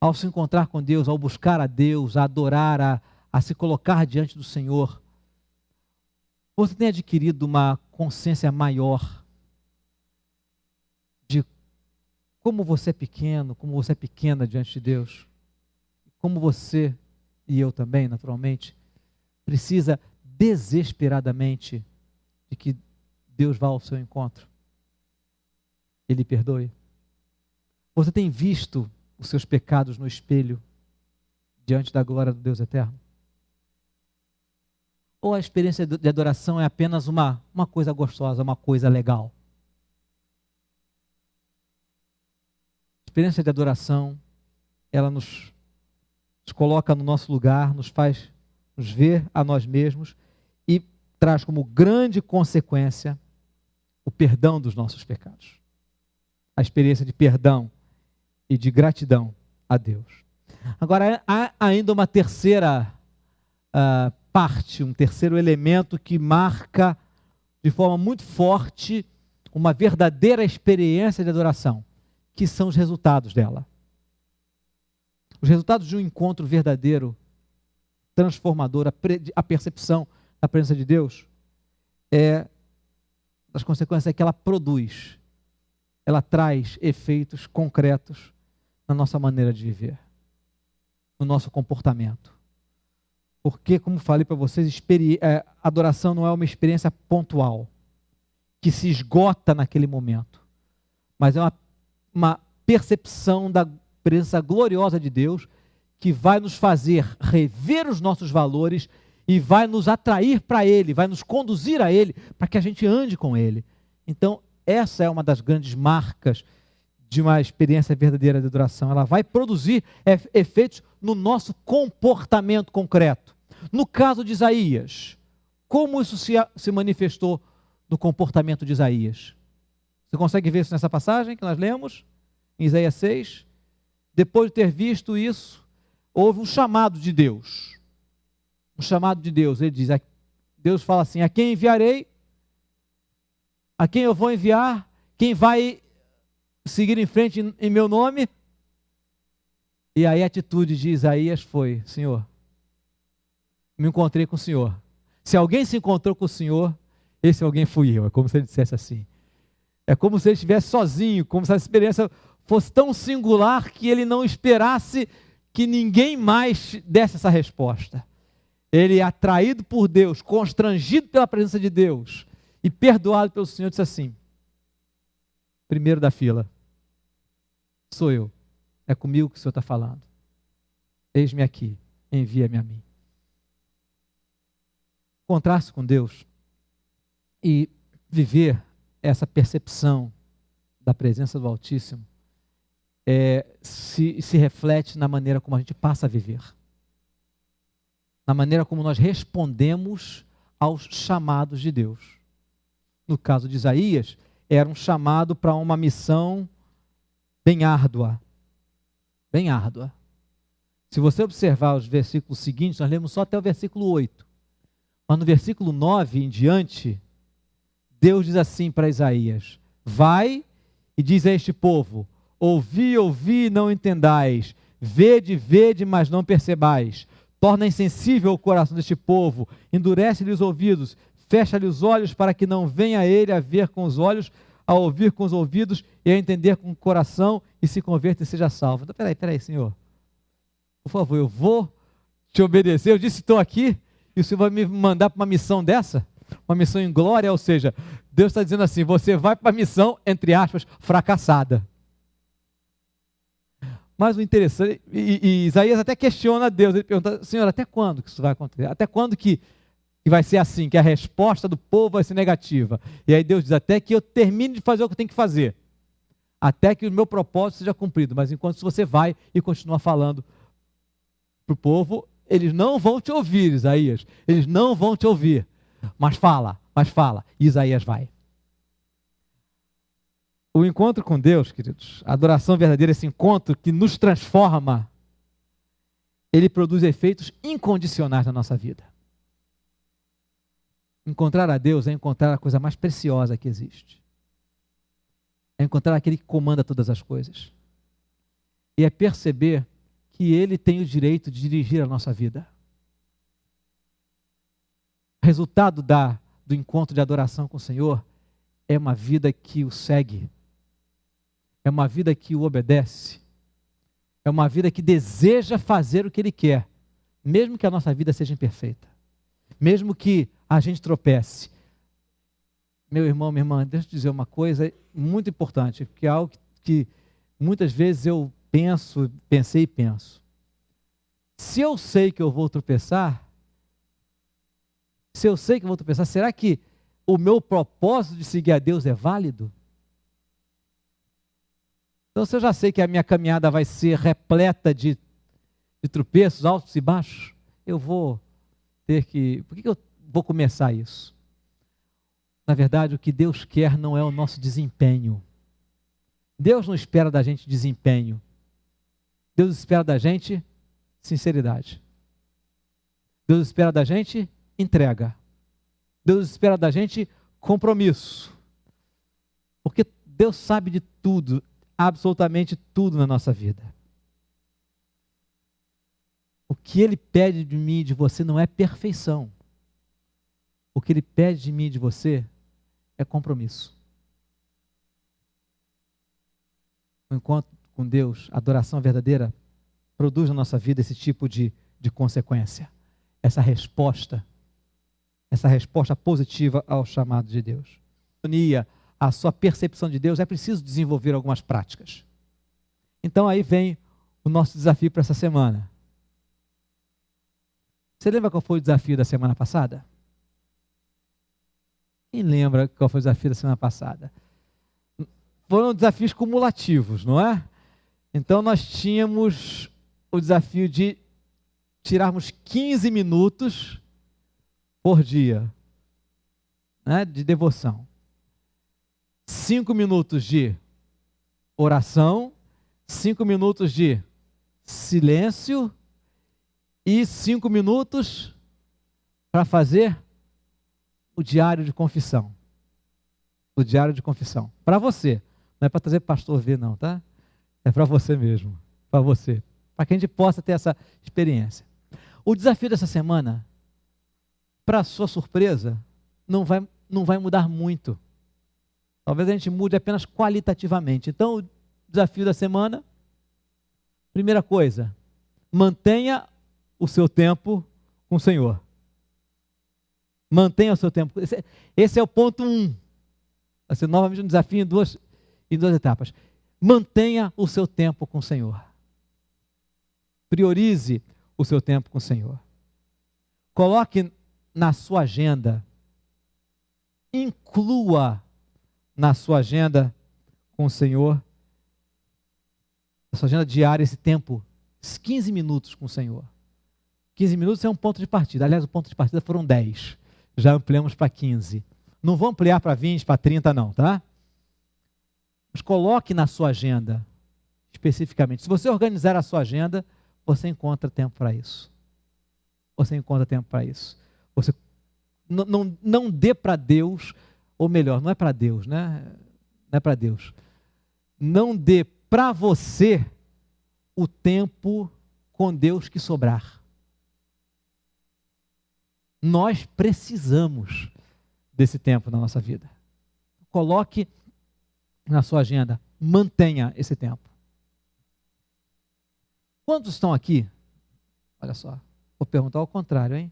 B: Ao se encontrar com Deus, ao buscar a Deus, a adorar, a se colocar diante do Senhor, você tem adquirido uma consciência maior de como você é pequeno, como você é pequena diante de Deus, como você, e eu também, naturalmente, precisa desesperadamente de que Deus vá ao seu encontro, Ele perdoe. Você tem visto os seus pecados no espelho, diante da glória do Deus eterno? Ou a experiência de adoração é apenas uma coisa gostosa, uma coisa legal? A experiência de adoração, ela nos nos coloca no nosso lugar, nos faz nos ver a nós mesmos e traz como grande consequência o perdão dos nossos pecados. A experiência de perdão e de gratidão a Deus. Agora, há ainda uma terceira parte, um terceiro elemento que marca de forma muito forte uma verdadeira experiência de adoração, que são os resultados dela. Os resultados de um encontro verdadeiro, transformador, a percepção da presença de Deus, das consequências que ela produz. Ela traz efeitos concretos na nossa maneira de viver, no nosso comportamento. Porque, como falei para vocês, adoração não é uma experiência pontual, que se esgota naquele momento, mas é uma percepção da presença gloriosa de Deus, que vai nos fazer rever os nossos valores e vai nos atrair para Ele, vai nos conduzir a Ele, para que a gente ande com Ele. Então, essa é uma das grandes marcas de uma experiência verdadeira de adoração. Ela vai produzir efeitos no nosso comportamento concreto. No caso de Isaías, como isso se manifestou no comportamento de Isaías? Você consegue ver isso nessa passagem que nós lemos, em Isaías 6? Depois de ter visto isso, houve um chamado de Deus. Um chamado de Deus. Ele diz, Deus fala assim, a quem enviarei? A quem eu vou enviar? Quem vai seguir em frente em meu nome? E aí a atitude de Isaías foi, Senhor, me encontrei com o Senhor. Se alguém se encontrou com o Senhor, esse alguém fui eu. É como se ele dissesse assim. É como se ele estivesse sozinho, como se a experiência fosse tão singular que ele não esperasse que ninguém mais desse essa resposta. Ele, atraído por Deus, constrangido pela presença de Deus e perdoado pelo Senhor, disse assim, primeiro da fila, sou eu, é comigo que o Senhor está falando. Eis-me aqui, envia-me a mim. Encontrar-se com Deus e viver essa percepção da presença do Altíssimo se reflete na maneira como a gente passa a viver, na maneira como nós respondemos aos chamados de Deus. No caso de Isaías, era um chamado para uma missão bem árdua. Bem árdua. Se você observar os versículos seguintes, nós lemos só até o versículo 8. Mas no versículo 9 em diante, Deus diz assim para Isaías, vai e diz a este povo, ouvi, ouvi, não entendais, vede, vede, mas não percebais. Torna insensível o coração deste povo, endurece-lhe os ouvidos, fecha-lhe os olhos para que não venha ele a ver com os olhos, a ouvir com os ouvidos e a entender com o coração e se converta e seja salvo. Então, peraí, Senhor. Por favor, eu vou te obedecer. Eu disse que estou aqui e o Senhor vai me mandar para uma missão dessa? Uma missão em glória, ou seja, Deus está dizendo assim, você vai para a missão, entre aspas, fracassada. Mas o interessante, e Isaías até questiona Deus, ele pergunta, Senhor, até quando que isso vai acontecer? Até quando que vai ser assim, que a resposta do povo vai ser negativa? E aí Deus diz, até que eu termine de fazer o que eu tenho que fazer, até que o meu propósito seja cumprido, mas enquanto você vai e continua falando para o povo, eles não vão te ouvir, Isaías, eles não vão te ouvir, mas fala, e Isaías vai. O encontro com Deus, queridos, a adoração verdadeira, esse encontro que nos transforma, ele produz efeitos incondicionais na nossa vida. Encontrar a Deus é encontrar a coisa mais preciosa que existe. É encontrar aquele que comanda todas as coisas. E é perceber que Ele tem o direito de dirigir a nossa vida. O resultado do encontro de adoração com o Senhor é uma vida que o segue. É uma vida que o obedece. É uma vida que deseja fazer o que Ele quer, mesmo que a nossa vida seja imperfeita. Mesmo que a gente tropece. Meu irmão, minha irmã, deixa eu te dizer uma coisa muito importante, porque é algo que muitas vezes eu pensei e penso. Se eu sei que eu vou tropeçar, será que o meu propósito de seguir a Deus é válido? Então, se eu já sei que a minha caminhada vai ser repleta de de tropeços, altos e baixos, eu vou ter que... Por que eu vou começar isso? Na verdade, o que Deus quer não é o nosso desempenho. Deus não espera da gente desempenho. Deus espera da gente sinceridade. Deus espera da gente entrega. Deus espera da gente compromisso. Porque Deus sabe de tudo, absolutamente tudo na nossa vida. O que Ele pede de mim e de você não é perfeição. O que Ele pede de mim e de você é compromisso. O encontro com Deus, a adoração verdadeira, produz na nossa vida esse tipo de consequência. Essa resposta positiva ao chamado de Deus. A sua percepção de Deus, é preciso desenvolver algumas práticas. Então aí vem o nosso desafio para essa semana. Você lembra qual foi o desafio da semana passada? Quem lembra qual foi o desafio da semana passada? Foram desafios cumulativos, não é? Então nós tínhamos o desafio de tirarmos 15 minutos por dia, né, de devoção. 5 minutos de oração, 5 minutos de silêncio e 5 minutos para fazer o diário de confissão. O diário de confissão. Para você. Não é para trazer pastor ver não, tá? É para você mesmo. Para você. Para que a gente possa ter essa experiência. O desafio dessa semana, para sua surpresa, não vai mudar muito. Talvez a gente mude apenas qualitativamente. Então, o desafio da semana, primeira coisa, mantenha o seu tempo com o Senhor. Mantenha o seu tempo. Esse é o ponto 1. Vai ser novamente um desafio em duas etapas. Mantenha o seu tempo com o Senhor. Priorize o seu tempo com o Senhor. Coloque na sua agenda, inclua na sua agenda com o Senhor, na sua agenda diária, esse tempo, esses 15 minutos com o Senhor. 15 minutos é um ponto de partida. Aliás, o ponto de partida foram 10. Já ampliamos para 15. Não vou ampliar para 20, para 30 não, tá? Mas coloque na sua agenda, especificamente. Se você organizar a sua agenda, você encontra tempo para isso. Você encontra tempo para isso. Você não dê para Deus, ou melhor, não é para Deus, né? Não é para Deus. Não dê para você o tempo com Deus que sobrar. Nós precisamos desse tempo na nossa vida. Coloque na sua agenda, mantenha esse tempo. Quantos estão aqui? Olha só, vou perguntar ao contrário, hein?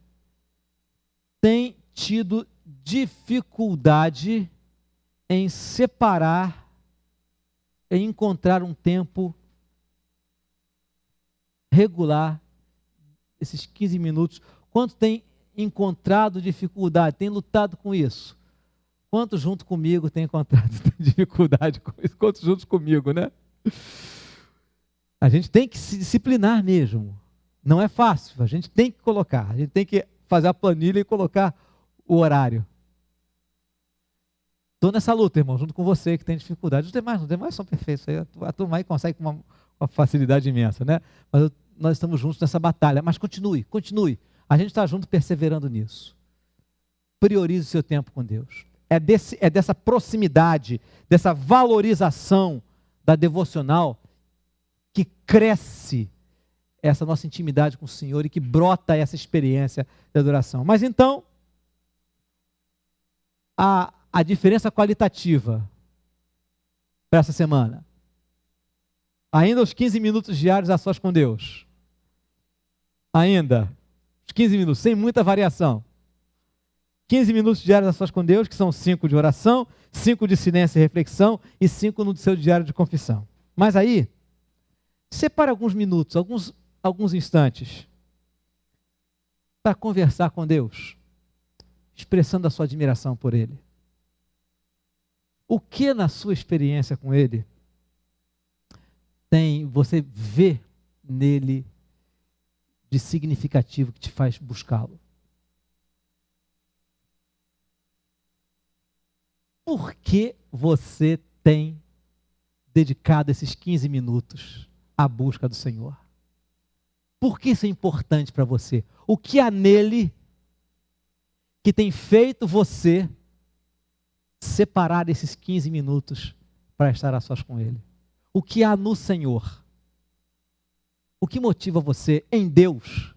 B: Tem tido dificuldade em separar, em encontrar um tempo regular, esses 15 minutos. Quantos tem encontrado dificuldade, tem lutado com isso? Quantos junto comigo tem encontrado dificuldade com isso? Quantos juntos comigo, né? A gente tem que se disciplinar mesmo. Não é fácil, a gente tem que colocar, a gente tem que fazer a planilha e colocar o horário. Estou nessa luta, irmão, junto com você que tem dificuldade. Os demais são perfeitos, a turma aí consegue com uma facilidade imensa, né? Mas nós estamos juntos nessa batalha, mas continue. A gente está junto perseverando nisso. Priorize o seu tempo com Deus. É dessa proximidade, dessa valorização da devocional que cresce essa nossa intimidade com o Senhor e que brota essa experiência de adoração. Mas então, a diferença qualitativa para essa semana. Ainda os 15 minutos diários a sós com Deus. Ainda os 15 minutos, sem muita variação. 15 minutos diários a sós com Deus, que são 5 de oração, 5 de silêncio e reflexão e 5 no seu diário de confissão. Mas aí, separe alguns minutos, alguns instantes para conversar com Deus, expressando a sua admiração por Ele. O que na sua experiência com Ele você vê nele de significativo que te faz buscá-lo? Por que você tem dedicado esses 15 minutos à busca do Senhor? Por que isso é importante para você? O que há nele que tem feito você separar esses 15 minutos para estar a sós com Ele? O que há no Senhor? O que motiva você em Deus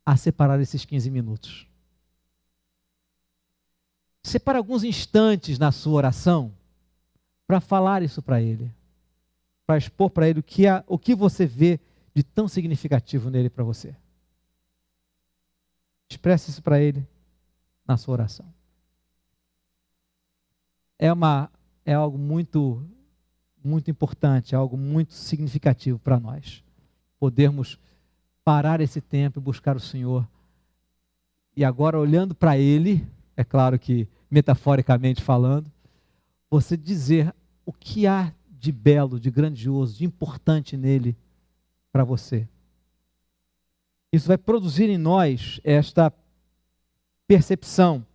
B: a separar esses 15 minutos? Separe alguns instantes na sua oração para falar isso para Ele, para expor para Ele o que você vê de tão significativo nele para você. Expresse isso para Ele na sua oração. É algo muito, muito importante, é algo muito significativo para nós. Podermos parar esse tempo e buscar o Senhor. E agora, olhando para Ele, é claro que metaforicamente falando, você dizer o que há de belo, de grandioso, de importante nele para você. Isso vai produzir em nós esta percepção,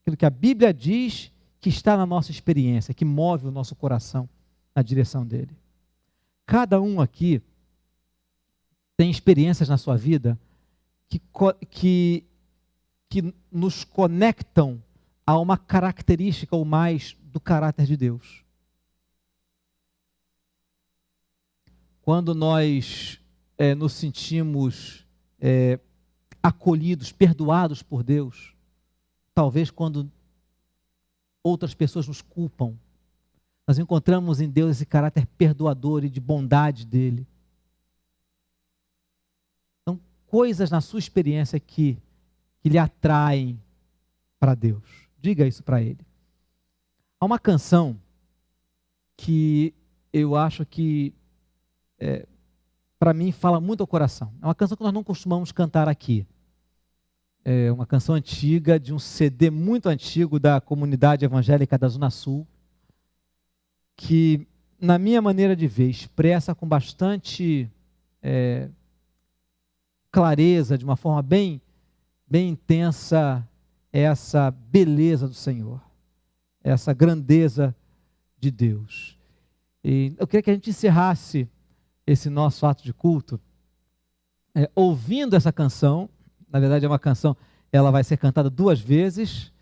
B: aquilo que a Bíblia diz que está na nossa experiência, que move o nosso coração na direção dele. Cada um aqui tem experiências na sua vida que nos conectam a uma característica ou mais do caráter de Deus. Quando nós nos sentimos acolhidos, perdoados por Deus, talvez quando outras pessoas nos culpam, nós encontramos em Deus esse caráter perdoador e de bondade dele. São coisas na sua experiência que lhe atraem para Deus. Diga isso para Ele. Há uma canção que eu acho que para mim fala muito ao coração. É uma canção que nós não costumamos cantar aqui. É uma canção antiga, de um CD muito antigo da comunidade evangélica da Zona Sul, que, na minha maneira de ver, expressa com bastante clareza, de uma forma bem intensa, essa beleza do Senhor, essa grandeza de Deus. E eu queria que a gente encerrasse esse nosso ato de culto ouvindo essa canção. Na verdade é uma canção, ela vai ser cantada 2 vezes.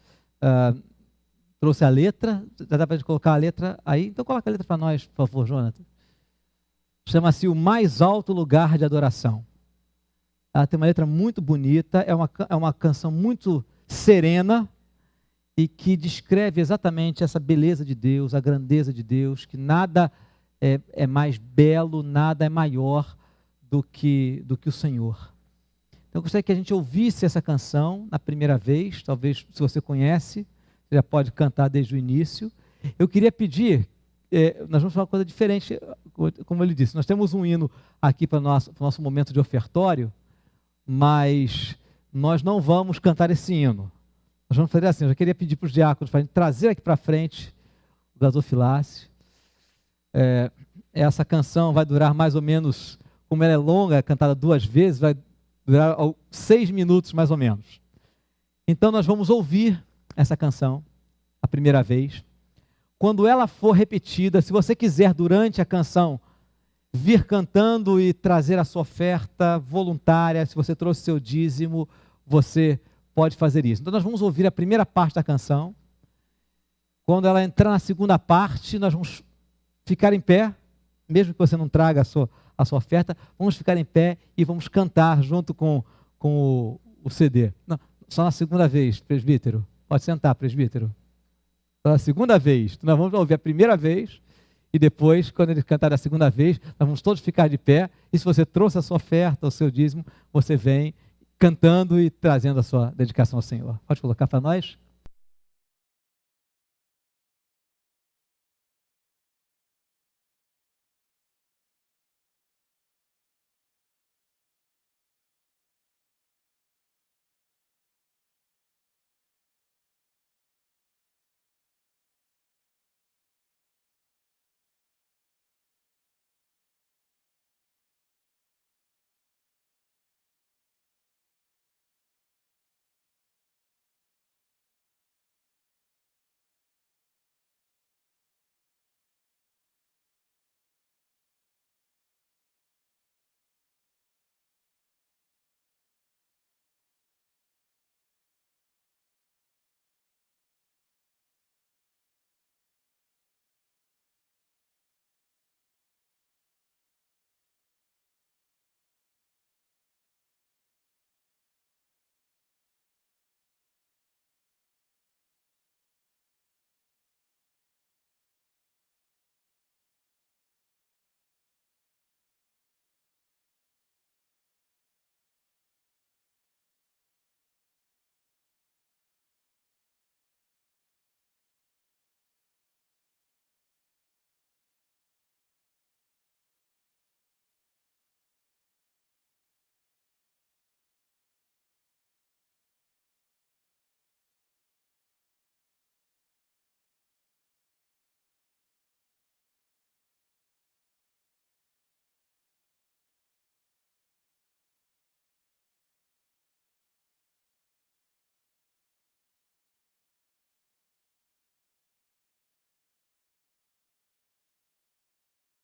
B: Trouxe a letra, já dá para a gente colocar a letra aí? Então coloca a letra para nós, por favor, Jonathan. Chama-se O Mais Alto Lugar de Adoração. Ela tem uma letra muito bonita, é uma canção muito serena e que descreve exatamente essa beleza de Deus, a grandeza de Deus, que nada é mais belo, nada é maior do que o Senhor. Então eu gostaria que a gente ouvisse essa canção na primeira vez, talvez se você conhece, você já pode cantar desde o início. Eu queria pedir, nós vamos fazer uma coisa diferente, como ele disse, nós temos um hino aqui para o nosso momento de ofertório, mas nós não vamos cantar esse hino. Nós vamos fazer assim, eu já queria pedir para os diáconos para a gente trazer aqui para frente o gasofilácio. Essa canção vai durar mais ou menos, como ela é longa, é cantada 2 vezes, vai durar 6 minutos mais ou menos. Então nós vamos ouvir essa canção a primeira vez. Quando ela for repetida, se você quiser durante a canção vir cantando e trazer a sua oferta voluntária, se você trouxe seu dízimo, você pode fazer isso. Então nós vamos ouvir a primeira parte da canção. Quando ela entrar na segunda parte, nós vamos ficar em pé, mesmo que você não traga a sua oferta, vamos ficar em pé e vamos cantar junto com o CD. Não, só na segunda vez, presbítero. Pode sentar, presbítero. Só na segunda vez. Nós vamos ouvir a primeira vez e depois, quando ele cantar a segunda vez, nós vamos todos ficar de pé. E se você trouxe a sua oferta, o seu dízimo, você vem cantando e trazendo a sua dedicação ao Senhor. Pode colocar para nós?